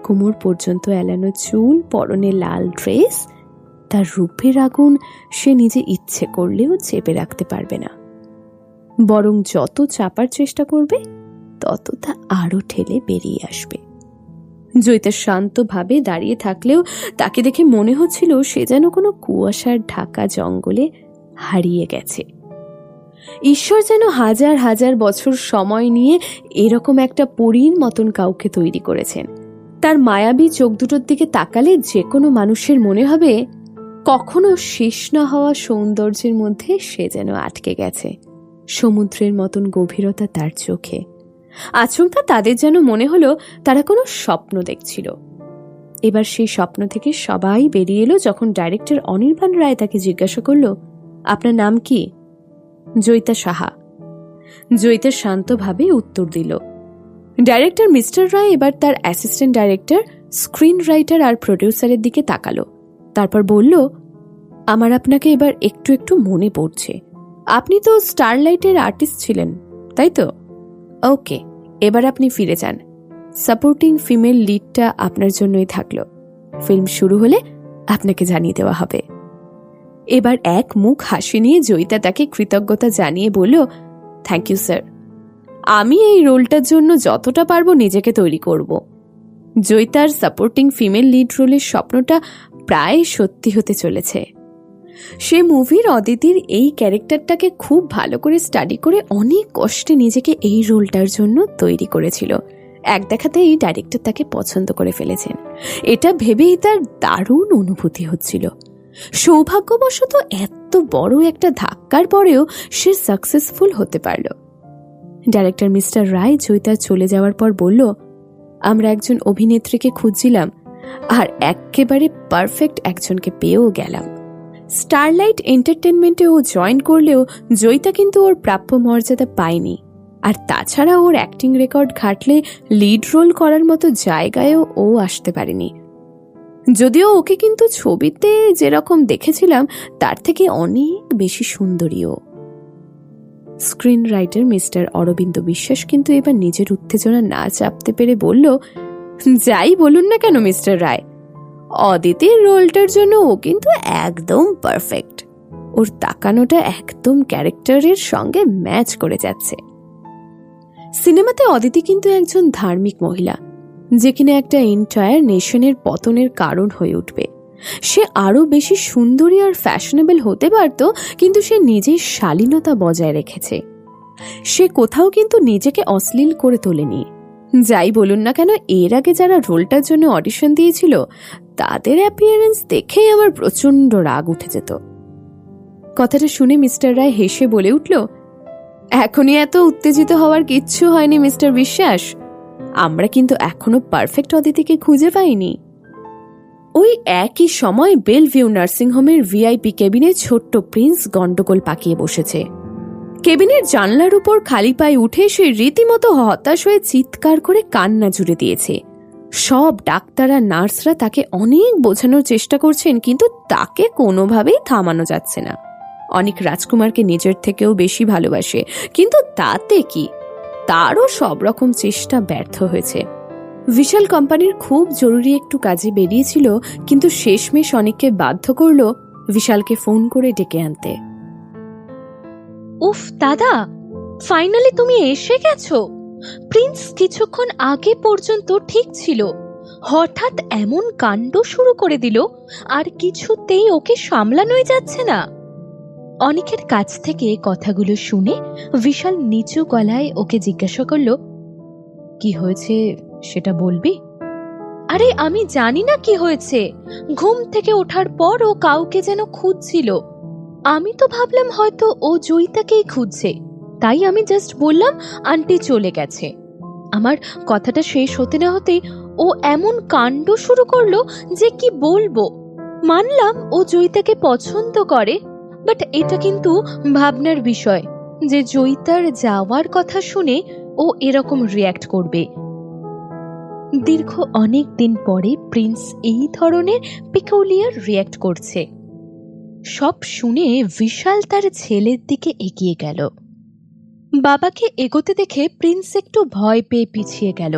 কোমর পর্যন্ত এলানো চুল, পরনে লাল ড্রেস। তার রূপের আগুন সে নিজে ইচ্ছে করলেও চেপে রাখতে পারবে না, বরং যত চাপার চেষ্টা করবে তত তা আরো ঠেলে বেরিয়ে আসবে। জয়িতা শান্তভাবে দাঁড়িয়ে থাকলেও তাকে দেখে মনে হচ্ছিল সে যেন কোনো কুয়াশার ঢাকা জঙ্গলে হারিয়ে গেছে। ঈশ্বর যেন হাজার হাজার বছর সময় নিয়ে এরকম একটা পরীর মতন কাউকে তৈরি করেছেন। তার মায়াবী চোখ দুটোর দিকে তাকালে যে কোনো মানুষের মনে হবে কখনো শেষ না হওয়া সৌন্দর্যের মধ্যে সে যেন আটকে গেছে। সমুদ্রের মতন গভীরতা তার চোখে। আচমকা তাদের যেন মনে হলো তারা কোনো স্বপ্ন দেখছিল। এবার সেই স্বপ্ন থেকে সবাই বেরিয়ে এলো যখন ডাইরেক্টর অনির্বাণ রায় তাকে জিজ্ঞাসা করল, আপনার নাম কি? জয়িতা সাহা। জয়িতা শান্তভাবে উত্তর দিল। ডাইরেক্টর মিস্টার রায় এবার তার অ্যাসিস্ট্যান্ট ডাইরেক্টর, স্ক্রিন রাইটার আর প্রডিউসারের দিকে তাকালো। তারপর বলল, আমার আপনাকে এবার একটু একটু মনে পড়ছে। আপনি তো স্টারলাইটের আর্টিস্ট ছিলেন, তাই তো? ওকে, এবার আপনি ফিরে যান। সাপোর্টিং ফিমেল লিডটা আপনার জন্যই থাকলো। ফিল্ম শুরু হলে আপনাকে জানিয়ে দেওয়া হবে। এবার এক মুখ হাসি নিয়ে জয়িতা তাকে কৃতজ্ঞতা জানিয়ে বলল, থ্যাংক ইউ স্যার, আমি এই রোলটার জন্য যতটা পারবো নিজেকে তৈরি করব। জয়িতার সাপোর্টিং ফিমেল লিড রোলের স্বপ্নটা প্রায় সত্যি হতে চলেছে। সে মুভির অদিতির এই ক্যারেক্টারটাকে খুব ভালো করে স্টাডি করে অনেক কষ্টে নিজেকে এই রোলটার জন্য তৈরি করেছিল। এক দেখাতেই ডাইরেক্টর তাকে পছন্দ করে ফেলেছেন, এটা ভেবেই তার দারুণ অনুভূতি হচ্ছিল। সৌভাগ্যবশত এত বড় একটা ধাক্কার পরেও সে সাকসেসফুল হতে পারল। ডাইরেক্টর মিস্টার রায় জয়িতা চলে যাওয়ার পর বলল, আমরা একজন অভিনেত্রীকে খুঁজছিলাম আর একেবারে পারফেক্ট একজনকে পেয়েও গেলাম। স্টারলাইট এন্টারটেনমেন্টে ও জয়েন করলেও জয়িতা কিন্তু ওর প্রাপ্য মর্যাদা পায়নি। আর তাছাড়া ওর অ্যাক্টিং রেকর্ড ঘাটলে লিড রোল করার মতো জায়গায়ও ও আসতে পারেনি। যদিও ওকে কিন্তু ছবিতে যেরকম দেখেছিলাম তার থেকে অনেক বেশি সুন্দরীও। স্ক্রিন রাইটার মিস্টার অরবিন্দ বিশ্বাস কিন্তু এবার নিজের উত্তেজনা না চাপতে পেরে বলল, যাই বলুন না কেন মিস্টার রায়, অদিতির রোলটার জন্য ও কিন্তু একদম পারফেক্ট। ওর তাকানোটা একদম ক্যারেক্টারের সঙ্গে ম্যাচ করে যাচ্ছে। সিনেমাতে অদিতি কিন্তু একজন ধার্মিক মহিলা, যে কিনা একটা এন্টায়ার নেশনের পতনের কারণ হয়ে উঠবে। সে আরো বেশি সুন্দরী আর ফ্যাশনেবল হতে পারত, কিন্তু সে নিজের শালীনতা বজায় রেখেছে। সে কোথাও কিন্তু নিজেকে অশ্লীল করে তোলেনি। যাই বলুন না কেন, এর আগে যারা রোলটার জন্য অডিশন দিয়েছিল তাদের অ্যাপিয়ারেন্স দেখেই আমার প্রচন্ড রাগ উঠে যেত। কথাটা শুনে মিস্টার রায় হেসে বলে উঠল, এখনই এত উত্তেজিত হওয়ার কিচ্ছু হয়নি মিস্টার বিশ্বাস, আমরা কিন্তু এখনো পারফেক্ট অদিতিকে খুঁজে পাইনি। ওই একই সময় বেলভিউ নার্সিংহোমের ভিআইপি কেবিনে ছোট্ট প্রিন্স গন্ডগোল পাকিয়ে বসেছে। কেবিনের জানলার উপর খালি পায়ে উঠে সে রীতিমতো হতাশ হয়ে চিৎকার করে কান্না জুড়ে দিয়েছে। সব ডাক্তার আর নার্সরা তাকে অনেক বোঝানোর চেষ্টা করছেন, কিন্তু তাকে কোনোভাবেই থামানো যাচ্ছে না। অনেক রাজকুমারকে নিজের থেকেও বেশি ভালোবাসে, কিন্তু তাতে কি, তারও সব রকম চেষ্টা ব্যর্থ হয়েছে। বিশাল কোম্পানির খুব জরুরি একটু কাজে বেরিয়েছিল, কিন্তু শেষমেশ অনেককে বাধ্য করলো বিশালকে ফোন করে ডেকে আনতে। উফ দাদা, ফাইনালি তুমি এসে গেছো। প্রিন্স কিছুক্ষণ আগে পর্যন্ত ঠিক ছিল, হঠাৎ এমন কাণ্ড শুরু করে দিল আর কিছুতেই ওকে সামলানোই যাচ্ছে না। অনেকের কাছ থেকে কথাগুলো শুনে বিশাল নিচু গলায় ওকে জিজ্ঞাসা করলো, কি হয়েছে সেটা বলবি? আরে আমি জানি না কি হয়েছে, ঘুম থেকে ওঠার পর ও কাউকে যেন খুঁজছিল। আমি তো ভাবলাম হয়তো ও জয়িতাকেই খুঁজছে, তাই আমি জাস্ট বললাম আন্টি চলে গেছে। আমার কথাটা শেষ হতে না হতেই ও এমন কাণ্ড শুরু করলো যে কি বলবো। মানলাম ও জয়িতাকে পছন্দ করে, বাট এটা কিন্তু ভাবনার বিষয় যে জয়িতার যাওয়ার কথা শুনে ও এরকম রিয়্যাক্ট করবে। দীর্ঘ অনেক দিন পরে প্রিন্স এই ধরনের পিকুলিয়ার রিয়্যাক্ট করছে। সব শুনে বিশাল তার ছেলের দিকে এগিয়ে গেল। বাবাকে এগোতে দেখে প্রিন্স একটু ভয় পেয়ে পিছিয়ে গেল।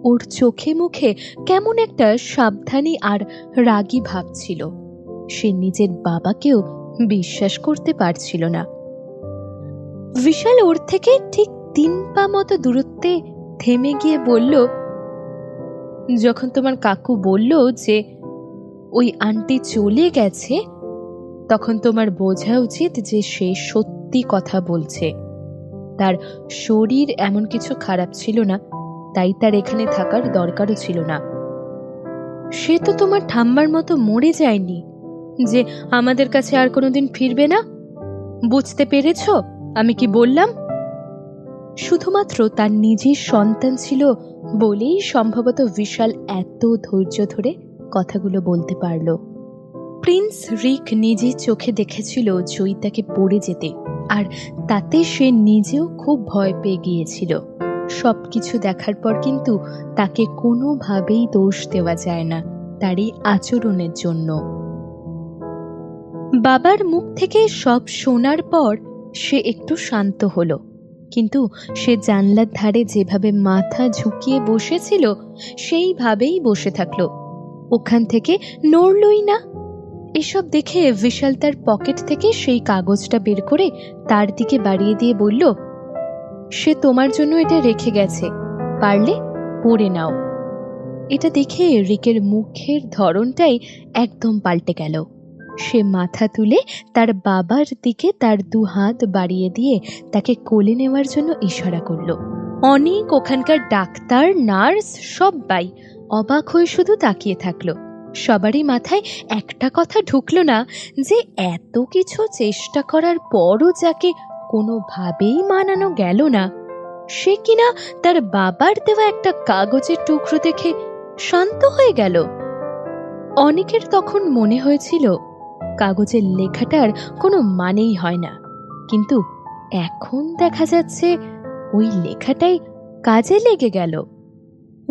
ওর চোখে মুখে কেমন একটা সাবধানী আর রাগী ভাব ছিল। সে নিজের বাবাকেও বিশ্বাস করতে পারছিল না। বিশাল ওর থেকে ঠিক 3 পা মতো দূরত্বে থেমে গিয়ে বলল, যখন তোমার কাকু বলল যে ওই আন্টি চলে গেছে, তখন তোমার বোঝা উচিত যে সে সত্যি কথা বলছে। তার শরীর এমন কিছু খারাপ ছিল না, তাই তার এখানে থাকার দরকারও ছিল না। সে তো তোমার ঠাম্মার মতো মরে যায়নি যে আমাদের কাছে আর কোনোদিন ফিরবে না। বুঝতে পেরেছ আমি কি বললাম? শুধুমাত্র তার নিজের সন্তান ছিল বলেই সম্ভবত বিশাল এত ধৈর্য ধরে কথাগুলো বলতে পারল। প্রিন্স রিক নিজের চোখে দেখেছিল জয়িতাকে পড়ে যেতে, আর তাতে সে নিজেও খুব ভয় পেয়ে গিয়েছিল। সবকিছু দেখার পর কিন্তু তাকে কোনোভাবেই দোষ দেওয়া যায় না তার এই আচরণের জন্য। বাবার মুখ থেকে সব শোনার পর সে একটু শান্ত হলো, কিন্তু সে জানলার ধারে যেভাবে মাথা ঝুঁকিয়ে বসেছিল সেইভাবেই বসে থাকলো, ওখান থেকে নড়লই না। এসব দেখে বিশাল তার পকেট থেকে সেই কাগজটা বের করে তার দিকে বাড়িয়ে দিয়ে বলল, সে তোমার জন্য এটা রেখে গেছে, পারলে পড়ে নাও। এটা দেখে রিকের মুখের ধরনটাই একদম পাল্টে গেল। সে মাথা তুলে তার বাবার দিকে তার 2 হাত বাড়িয়ে দিয়ে তাকে কোলে নেওয়ার জন্য ইশারা করল। অনেক ওখানকার ডাক্তার, নার্স সবাই অবাক হয়ে শুধু তাকিয়ে থাকলো। সবারই মাথায় একটা কথা ঢুকলো না যে এত কিছু চেষ্টা করার পরও যাকে কোনোভাবেই মানানো গেল না, সে কিনা তার বাবার দেওয়া একটা কাগজের টুকরো দেখে শান্ত হয়ে গেল। অনেকের তখন মনে হয়েছিল কাগজের লেখাটার কোনো মানেই হয় না, কিন্তু এখন দেখা যাচ্ছে ওই লেখাটাই কাজে লেগে গেল।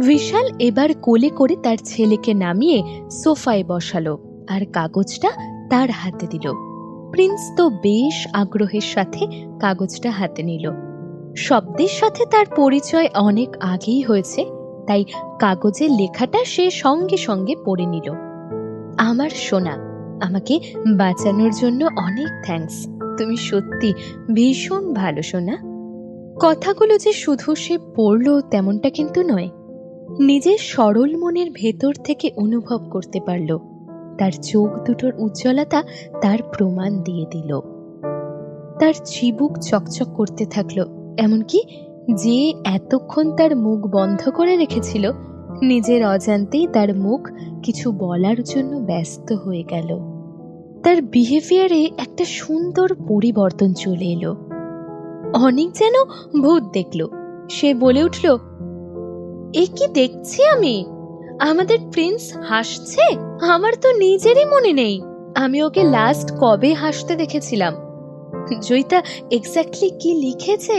বিশাল এবার কোলে করে তার ছেলেকে নামিয়ে সোফায় বসালো আর কাগজটা তার হাতে দিল। প্রিন্স তো বেশ আগ্রহের সাথে কাগজটা হাতে নিল। শব্দের সাথে তার পরিচয় অনেক আগেই হয়েছে, তাই কাগজের লেখাটা সে সঙ্গে সঙ্গে পড়ে নিল। আমার সোনা, আমাকে বাঁচানোর জন্য অনেক থ্যাঙ্কস। তুমি সত্যি ভীষণ ভালো সোনা। কথাগুলো যে শুধু সে পড়ল তেমনটা কিন্তু নয়, নিজের সরল মনের ভেতর থেকে অনুভব করতে পারল। তার চোখ দুটোর উজ্জ্বলতা তার প্রমাণ দিয়ে দিল। তার চিবুক চকচক করতে থাকলো, এমনকি যে এতক্ষণ তার মুখ বন্ধ করে রেখেছিল নিজের অজান্তেই তার মুখ কিছু বলার জন্য ব্যস্ত হয়ে গেল। তার বিহেভিয়ারে একটা সুন্দর পরিবর্তন চলে এলো। অনেক যেন ভূত দেখল। সে বলে উঠল, এ কি দেখছি আমি? আমাদের প্রিন্স হাসছে? আমার তো নিজেরই মনে নেই আমি ওকে লাস্ট কবে হাসতে দেখেছিলাম। জয়িতা এক্স্যাক্টলি কি লিখেছে?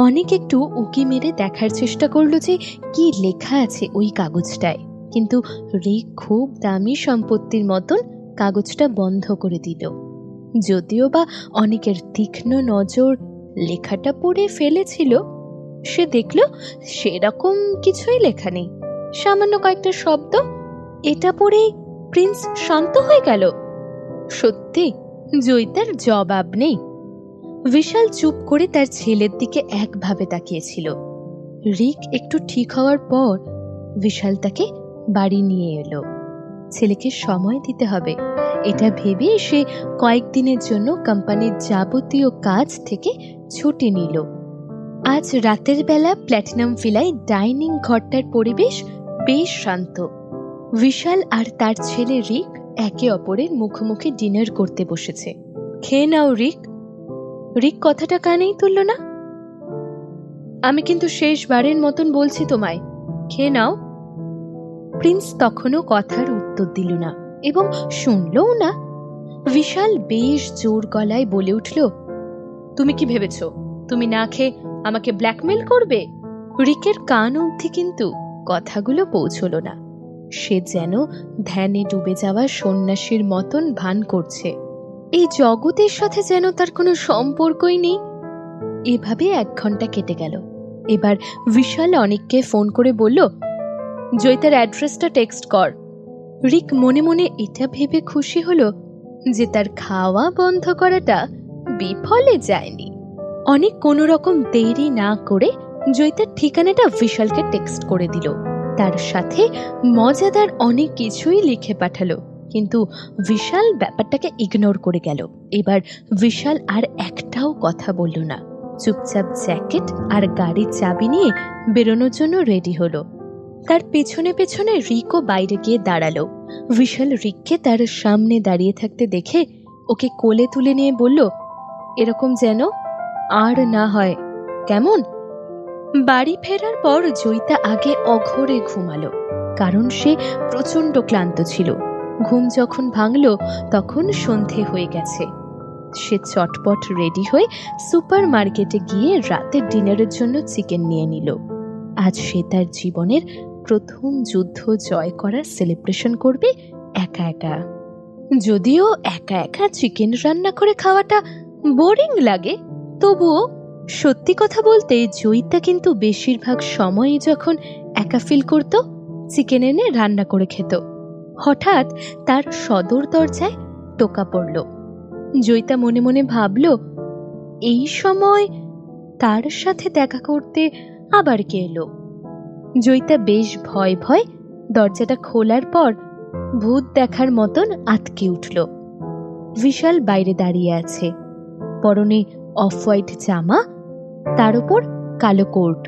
অনেক একটু উকি মেরে দেখার চেষ্টা করলো যে কি লেখা আছে ওই কাগজটায়, কিন্তু রিক খুব দামি সম্পত্তির মতন কাগজটা বন্ধ করে দিল। যদিও বা অনেকের তীক্ষ্ণ নজর লেখাটা পড়ে ফেলেছিল, সে দেখল সেরকম কিছুই লেখা নেই, সামান্য কয়েকটা শব্দ। এটা পড়ে প্রিন্স শান্ত হয়ে গেল। সত্যি জয়িতার জবাব নেই। বিশাল চুপ করে তার ছেলের দিকে একভাবে তাকিয়েছিল। রিক একটু ঠিক হওয়ার পর বিশাল তাকে বাড়ি নিয়ে এলো। ছেলেকে সময় দিতে হবে এটা ভেবে সে কয়েকদিনের জন্য কোম্পানির যাবতীয় কাজ থেকে ছুটি নিল। আজ রাতের বেলা প্ল্যাটিনাম ভিলায় ডাইনিং ঘরটার পরিবেশ বেশ শান্ত। বিশাল আর তার ছেলে রিক একে অপরের মুখোমুখি ডিনার করতে বসেছে। খেয়ে নাও রিক। রিক কথাটা কানেই তুলল না। আমি কিন্তু শেষবারের মতন বলছি তোমায়, খেয়ে নাও। প্রিন্স তখনও কথার উত্তর দিল না এবং শুনলও না। বিশাল বেশ জোর গলায় বলে উঠল, তুমি কি ভেবেছ তুমি না খেয়ে আমাকে ব্ল্যাকমেল করবে? রিকের কান অবধি কিন্তু কথাগুলো পৌঁছল না। সে যেন ধ্যানে ডুবে যাওয়া সন্ন্যাসীর মতন ভান করছে। এই জগতের সাথে যেন তার কোনো সম্পর্কই নেই। এভাবে 1 ঘন্টা কেটে গেল। এবার বিশাল অনিককে ফোন করে বলল, জয়িতার অ্যাড্রেসটা টেক্সট কর। রিক মনে মনে এটা ভেবে খুশি হলো যে তার খাওয়া বন্ধ করাটা বিফলে যায়নি। অনেক কোনো রকম দেরি না করে জয়িতার ঠিকানাটা বিশালকে টেক্সট করে দিল। তার সাথে মজাদার অনেক কিছুই লিখে পাঠালো, কিন্তু বিশাল ব্যাপারটাকে ইগনোর করে গেল। এবার বিশাল আর একটাও কথা বলল না, চুপচাপ জ্যাকেট আর গাড়ির চাবি নিয়ে বেরোনোর জন্য রেডি হলো। তার পেছনে পেছনে রিকও বাইরে গিয়ে দাঁড়ালো। বিশাল রিককে তার সামনে দাঁড়িয়ে থাকতে দেখে ওকে কোলে তুলে নিয়ে বলল, এরকম যেন আর না হয়, কেমন? বাড়ি ফেরার পর জয়িতা আগে অঘোরে ঘুমালো, কারণ সে প্রচন্ড ক্লান্ত ছিল। ঘুম যখন ভাঙল তখন সন্ধে হয়ে গেছে। সে চটপট রেডি হয়ে সুপার মার্কেটে গিয়ে রাতের ডিনারের জন্য চিকেন নিয়ে নিল। আজ সে তার জীবনের প্রথম যুদ্ধ জয় করার সেলিব্রেশন করবে একা একা। যদিও একা একা চিকেন রান্না করে খাওয়াটা বোরিং লাগে, তবুও সত্যি কথা বলতে জয়িতা কিন্তু বেশিরভাগ সময়ই যখন একা ফিল করত, চিকেন এনে রান্না করে খেত। হঠাৎ তার সদর দরজায় টোকা পড়ল। জয়িতা মনে মনে ভাবল, এই সময় তার সাথে দেখা করতে আবার কে এলো? জয়িতা বেশ ভয় ভয় দরজাটা খোলার পর ভূত দেখার মতন আটকে উঠল। বিশাল বাইরে দাঁড়িয়ে আছে, পরনে অফ হোয়াইট জামা, তার উপর কালো কোট,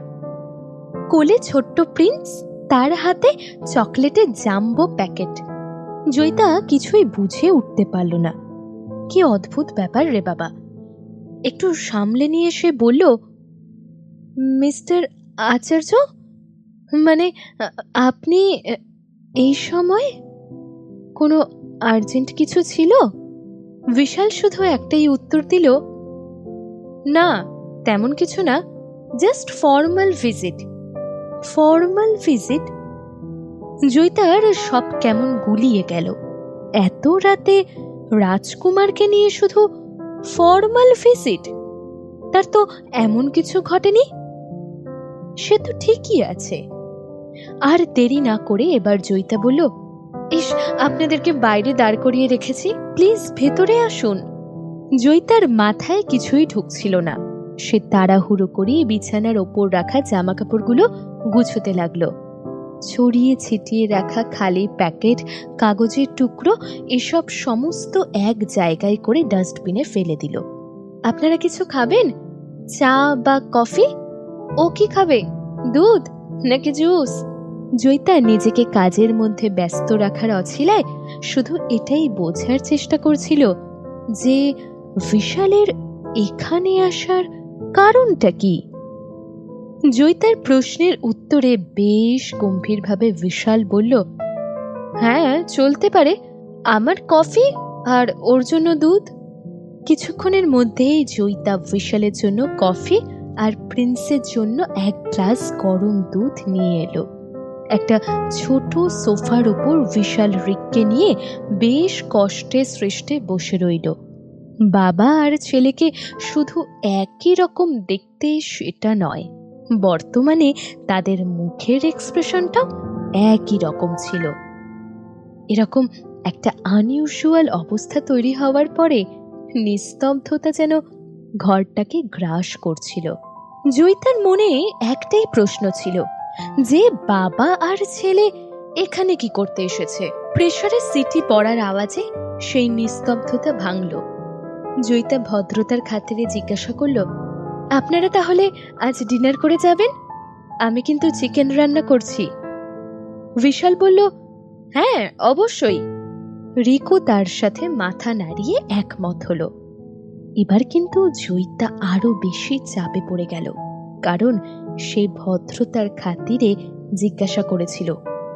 কোলে ছোট্ট প্রিন্স, তার হাতে চকলেটের জাম্বো প্যাকেট। জয়িতা কিছুই বুঝে উঠতে পারল না, কি অদ্ভুত ব্যাপার রে বাবা। একটু সামলে নিয়ে সে বলল, মিস্টার আচার্য, মানে আপনি এই সময় কোনো আর্জেন্ট কিছু ছিল? বিশাল শুধু একটাই উত্তর দিল, না তেমন কিছু না, just formal visit. Formal visit? জয়িতার সব কেমন গুলিয়ে গেল। এত রাতে রাজকুমারকে নিয়ে শুধু ফর্মাল ভিজিট? তার তো এমন কিছু ঘটেনি, সে তো ঠিকই আছে। আর দেরি না করে এবার জয়িতা বলল, ইস, আপনাদেরকে বাইরে দাঁড় করিয়ে রেখেছি, প্লিজ ভেতরে আসুন। জয়িতার মাথায় কিছুই ঢুকছিল না। সে তাড়াহুড়ো করে বিছানার ওপর রাখা জামা কাপড়গুলো গুছোতে লাগলো। ছড়িয়ে ছিটিয়ে রাখা খালি প্যাকেট, কাগজের টুকরো, এসব সমস্ত এক জায়গায় করে ডাস্টবিনে ফেলে দিল। আপনারা কিছু খাবেন? চা বা কফি? ও কি খাবে, দুধ নাকি জুস? জয়িতা নিজেকে কাজের মধ্যে ব্যস্ত রাখার অছিলায় শুধু এটাই বোঝার চেষ্টা করছিল যে বিশালের এখানে আসার কারণটা কি। জয়িতার প্রশ্নের উত্তরে বেশ গম্ভীরভাবে বিশাল বলল, হ্যাঁ চলতে পারে, আমার কফি আর ওর জন্য দুধ। কিছুক্ষণের মধ্যেই জয়িতা বিশালের জন্য কফি আর প্রিন্সের জন্য 1 গ্লাস গরম দুধ নিয়ে এলো। একটা ছোট সোফার উপর বিশাল রিককে নিয়ে বেশ কষ্টে সৃষ্টে বসে রইল। বাবা আর ছেলেকে শুধু একই রকম দেখতে সেটা নয়, বর্তমানে তাদের মুখের এক্সপ্রেশনটাও একই রকম ছিল। এরকম একটা আনইউজুয়াল অবস্থা তৈরি হওয়ার পরে নিস্তব্ধতা যেন ঘরটাকে গ্রাস করছিল। জয়িতার মনে একটাই প্রশ্ন ছিল যে বাবা আর ছেলে এখানে কি করতে এসেছে। প্রেসারে সিটি পড়ার আওয়াজে সেই নিস্তব্ধতা ভাঙল। জয়িতা ভদ্রতার খাতিরে জিজ্ঞাসা করল, আপনারা তাহলে আজ ডিনার করে যাবেন? আমি কিন্তু চিকেন রান্না করছি। বিশাল বলল, হ্যাঁ অবশ্যই। রিকু তার সাথে মাথা নাড়িয়ে একমত হলো। এবার কিন্তু জয়িতা আরো বেশি চাপে পড়ে গেল, কারণ সে ভদ্রতার খাতিরে জিজ্ঞাসা করেছিল,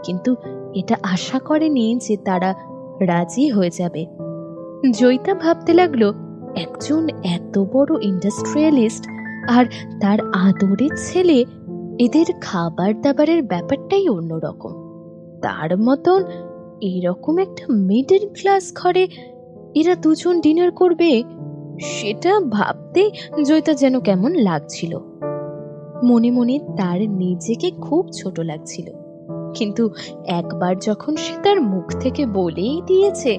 কিন্তু এটা আশা করেনি যে তারা রাজি হয়ে যাবে। জয়িতা ভাবতে লাগলো, একজন এত বড় ইন্ডাস্ট্রিয়ালিস্ট আর তার আদরের ছেলে, এদের খাবার দাবারের ব্যাপারটাই অন্যরকম। তার মতন এরকম একটা মিডল ক্লাস ঘরে এরা দুজন ডিনার করবে, সেটা ভাবতে জয়িতা যেন কেমন লাগছিল। মনে মনে তার নিজেকে খুব ছোট লাগছিল, কিন্তু একবার যখন সে তার মুখ থেকে বলেই দিয়েছে,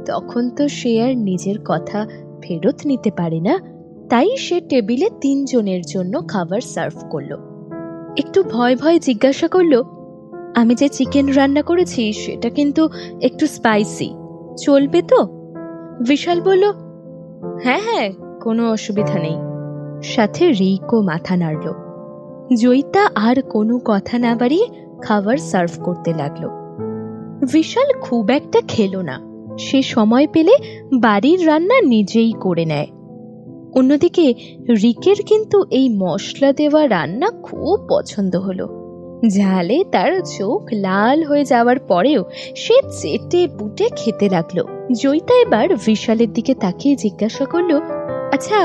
তখন তো সে আর নিজের কথা ফেরত নিতে পারে না। তাই সে টেবিলে 3 জনের জন্য খাবার সার্ভ করলো। একটু ভয় ভয় জিজ্ঞাসা করলো, আমি যে চিকেন রান্না করেছি সেটা কিন্তু একটু স্পাইসি, চলবে তো? বিশাল বলল, হ্যাঁ হ্যাঁ, কোনো অসুবিধা নেই। সাথে রিকও মাথা নাড়ল। জয়িতা আর কোনো কথা না বাড়িয়ে খাবার সার্ভ করতে লাগলো। বিশাল খুব একটা খেলো না, সে সময় পেলে বাড়ির রান্না নিজেই করে নেয়। অন্যদিকে রিকের কিন্তু এই মশলা দেওয়া রান্না খুব পছন্দ হলো। ঝালে তার চোখ লাল হয়ে যাওয়ার পরেও সে চেটে পুটে খেতে লাগলো। জয়িতা এবার বিশালের দিকে তাকিয়ে জিজ্ঞাসা করলো, আচ্ছা,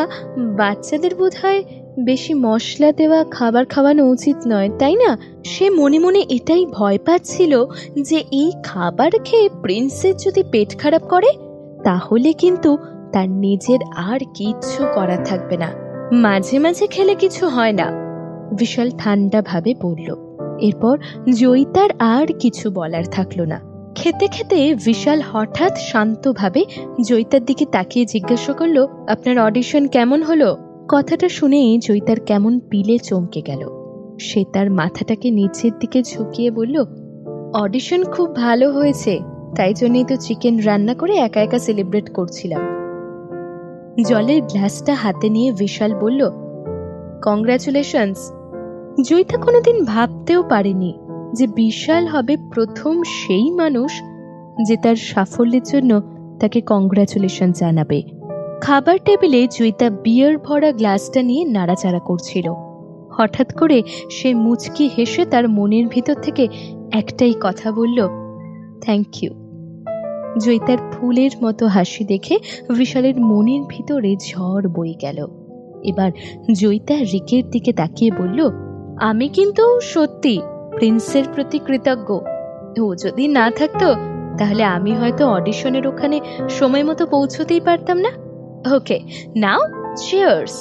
বাচ্চাদের বোধহয় বেশি মশলা দেওয়া খাবার খাওয়ানো উচিত নয়, তাই না? সে মনে মনে এটাই ভয় পাচ্ছিল যে এই খাবার খেয়ে প্রিন্সের যদি পেট খারাপ করে, তাহলে কিন্তু তার নিজের আর কিচ্ছু করা থাকবে না। মাঝে মাঝে খেলে কিছু হয় না, বিশাল ঠান্ডা ভাবে বলল। এরপর জয়িতার আর কিছু বলার থাকলো না। খেতে খেতে বিশাল হঠাৎ শান্তভাবে জয়িতার দিকে তাকিয়ে জিজ্ঞাসা করলো, আপনার অডিশন কেমন হলো? কথাটা শুনে জয়িতার কেমন পিলে চমকে গেল। সে তার মাথাটাকে নিচের দিকে ঝুঁকিয়ে বলল, অডিশন খুব ভালো হয়েছে, তাই জন্যই তো চিকেন রান্না করে একা একা সেলিব্রেট করছিলাম। জলের গ্লাসটা হাতে নিয়ে বিশাল বলল, কংগ্রাচুলেশনস। জয়িতা কোনোদিন ভাবতেও পারেনি যে বিশাল হবে প্রথম সেই মানুষ যে তার সাফল্যের জন্য তাকে কংগ্রাচুলেশন জানাবে। খাবার টেবিলে জয়িতা বিয়ার ভরা গ্লাসটা নিয়ে নাড়াচাড়া করছিল। হঠাৎ করে সে মুচকি হেসে তার মনের ভিতর থেকে একটাই কথা বলল, থ্যাংক ইউ। জয়িতার ফুলের মতো হাসি দেখে বিশালের মনের ভিতরে ঝড় বয়ে গেল। এবার জয়িতা রিকের দিকে তাকিয়ে বলল, আমি কিন্তু সত্যি প্রিন্সের প্রতি কৃতজ্ঞ। ও যদি না থাকতো তাহলে আমি হয়তো অডিশনের ওখানে সময় মতো পৌঁছতেই পারতাম না। ওকে, নাও চিয়ার্স।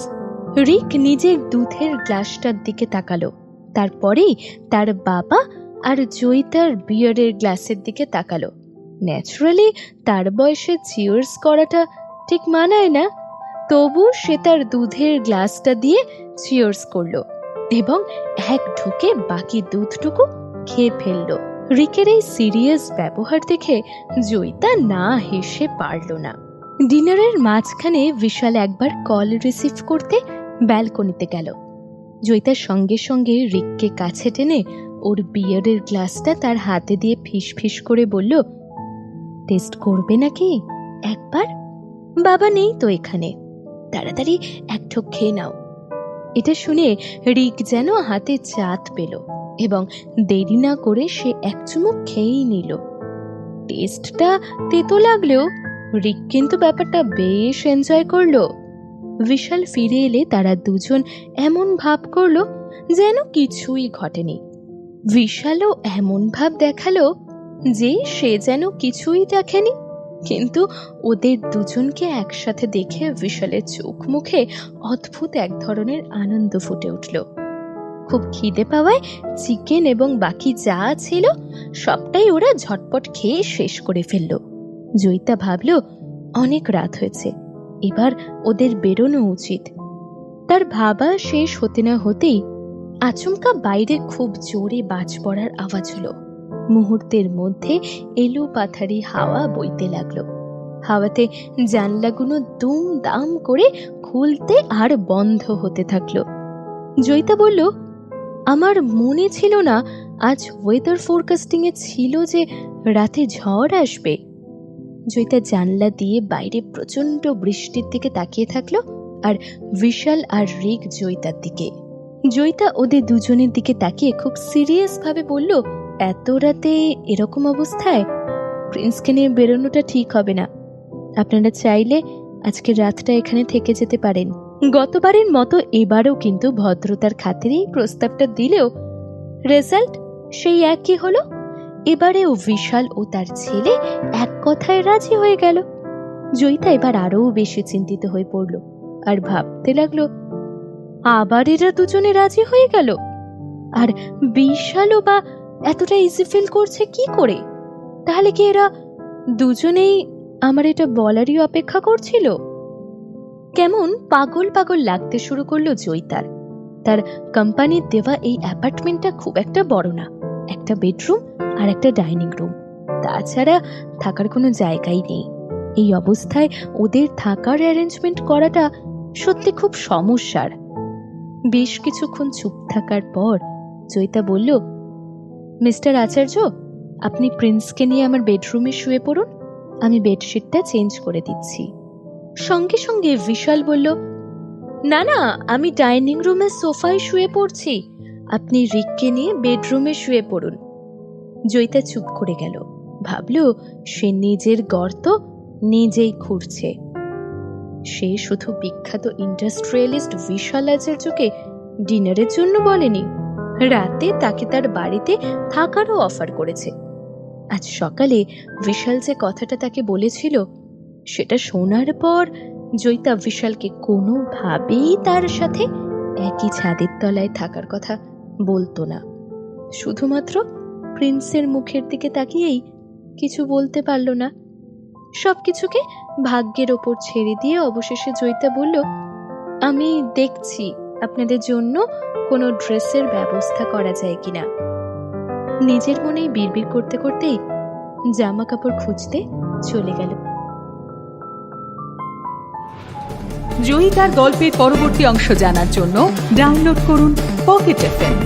রিক নিজের দুধের গ্লাসটার দিকে তাকালো, তারপরেই তার বাবা আর জয়িতার বিয়ারের গ্লাসের দিকে তাকালো। ন্যাচারালি তার বয়সে চিয়ার্স করাটা ঠিক মানায় না, তবু সে তার দুধের গ্লাসটা দিয়ে চিয়ার্স করলো এবং এক ঢুকে বাকি দুধটুকু খেয়ে ফেললো। রিকের এই সিরিয়াস ব্যবহার দেখে জয়িতা না হেসে পারল না। ডিনারের মাঝখানে বিশাল একবার কল রিসিভ করতে ব্যালকনিতে গেল। জয়িতার সঙ্গে সঙ্গে রিককে কাছে টেনে ওর বিয়ারের গ্লাসটা তার হাতে দিয়ে ফিস ফিস করে বলল, টেস্ট করবে নাকি একবার? বাবা নেই তো এখানে, তাড়াতাড়ি এক ঢোক খেয়ে নাও। এটা শুনে রিক যেন হাতে চাঁদ পেল এবং দেরি না করে সে এক চুমুক খেয়েই নিল। টেস্টটা তেতো লাগলেও রিক কিন্তু ব্যাপারটা বেশ এনজয় করলো। বিশাল ফিরে এলে তারা দুজন এমন ভাব করলো যেন কিছুই ঘটেনি। বিশালও এমন ভাব দেখালো যে সে যেন কিছুই দেখেনি। কিন্তু ওদের দুজনকে একসাথে দেখে বিশালের চোখ মুখে অদ্ভুত এক ধরনের আনন্দ ফুটে উঠল। খুব খিদে পাওয়ায় চিকেন এবং বাকি যা ছিল সবটাই ওরা ঝটপট খেয়ে শেষ করে ফেলল। জয়িতা ভাবল, অনেক রাত হয়েছে, এবার ওদের বেরোনো উচিত। তার ভাবা শেষ হতে না হতেই আচমকা বাইরে খুব জোরে বাজ পড়ার আওয়াজ হলো। মুহূর্তের মধ্যে এলো পাথারি হাওয়া বইতে লাগলো। হাওয়াতে জানলাগুলো দুম দাম করে খুলতে আর বন্ধ হতে থাকলো। জয়িতা বলল, আমার মনে ছিল না আজ ওয়েদার ফোরকাস্টিং এ ছিল যে রাতে ঝড় আসবে। জয়িতা জানলা দিয়ে বাইরে প্রচন্ড বৃষ্টির দিকে তাকিয়ে থাকলো আর বিশাল আর রিক জয়িতার দিকে। জয়িতা ওদের দুজনের দিকে তাকিয়ে খুব সিরিয়াস ভাবে বলল, এত রাতে এরকম অবস্থায় প্রিন্সকে নিয়ে বেরোনোটা ঠিক হবে না। আপনারা চাইলে আজকে রাতটা এখানে থেকে যেতে পারেন। গতবারের মতো এবারও কিন্তু ভদ্রতার খাতিরেই প্রস্তাবটা দিলেও রেজাল্ট সেই একই হলো। এবারেও বিশাল ও তার ছেলে এক কথায় রাজি হয়ে গেল। জয়িতা এবার আরও বেশি চিন্তিত হয়ে পড়ল আর ভাবতে লাগলো, আবার এরা দুজনে রাজি হয়ে গেল, আর বিশালও বা এতটা ইজি ফিল করছে কি করে? তাহলে কি এরা দুজনেই আমার এটা বলারই অপেক্ষা করছিল? কেমন পাগল পাগল লাগতে শুরু করলো জয়িতার। তার কোম্পানির দেওয়া এই অ্যাপার্টমেন্টটা খুব একটা বড় না, একটা বেডরুম আর একটা ডাইনিং রুম, তাছাড়া থাকার কোনো জায়গাই নেই। এই অবস্থায় ওদের থাকার অ্যারেঞ্জমেন্ট করাটা সত্যি খুব সমস্যার। বেশ কিছুক্ষণ চুপ থাকার পর জয়িতা বলল, মিস্টার আচার্য, আপনি প্রিন্সকে নিয়ে আমার বেডরুমে শুয়ে পড়ুন, আমি বেডশিটটা চেঞ্জ করে দিচ্ছি। সঙ্গে সঙ্গে বিশাল বলল, না না, আমি ডাইনিং রুমের সোফায় শুয়ে পড়ছি, আপনি রিককে নিয়ে বেডরুমে শুয়ে পড়ুন। জয়িতা চুপ করে গেল, ভাবল সে নিজের গর্ত নিজেই খুঁড়ছে। সে শুধু বিখ্যাত ইন্ডাস্ট্রিয়ালিস্ট বিশাল আচার্যকে ডিনারের জন্য বলেনি, রাতে তাকে তার বাড়িতে থাকারও অফার করেছে। আজ সকালে বিশাল যে কথাটা তাকে বলেছিল, সেটা শোনার পর জয়িতা বিশালকে কোনোভাবেই তার সাথে একই ছাদের তলায় থাকার কথা বলতো না। শুধুমাত্র প্রিন্সের মুখের দিকে তাকিয়েই কিছু বলতে পারল না। সবকিছুকে ভাগ্যের ওপর ছেড়ে দিয়ে অবশেষে জয়িতা বলল, আমি দেখছি আপনাদের জন্য কোনো ড্রেসের ব্যবস্থা করা যায় কিনা। নিজের মনেই বিড়বিড় করতে করতেই জামা কাপড় খুঁজতে চলে গেল। জয়িতার গল্পের পরবর্তী অংশ জানার জন্য ডাউনলোড করুন পকেট এফএম।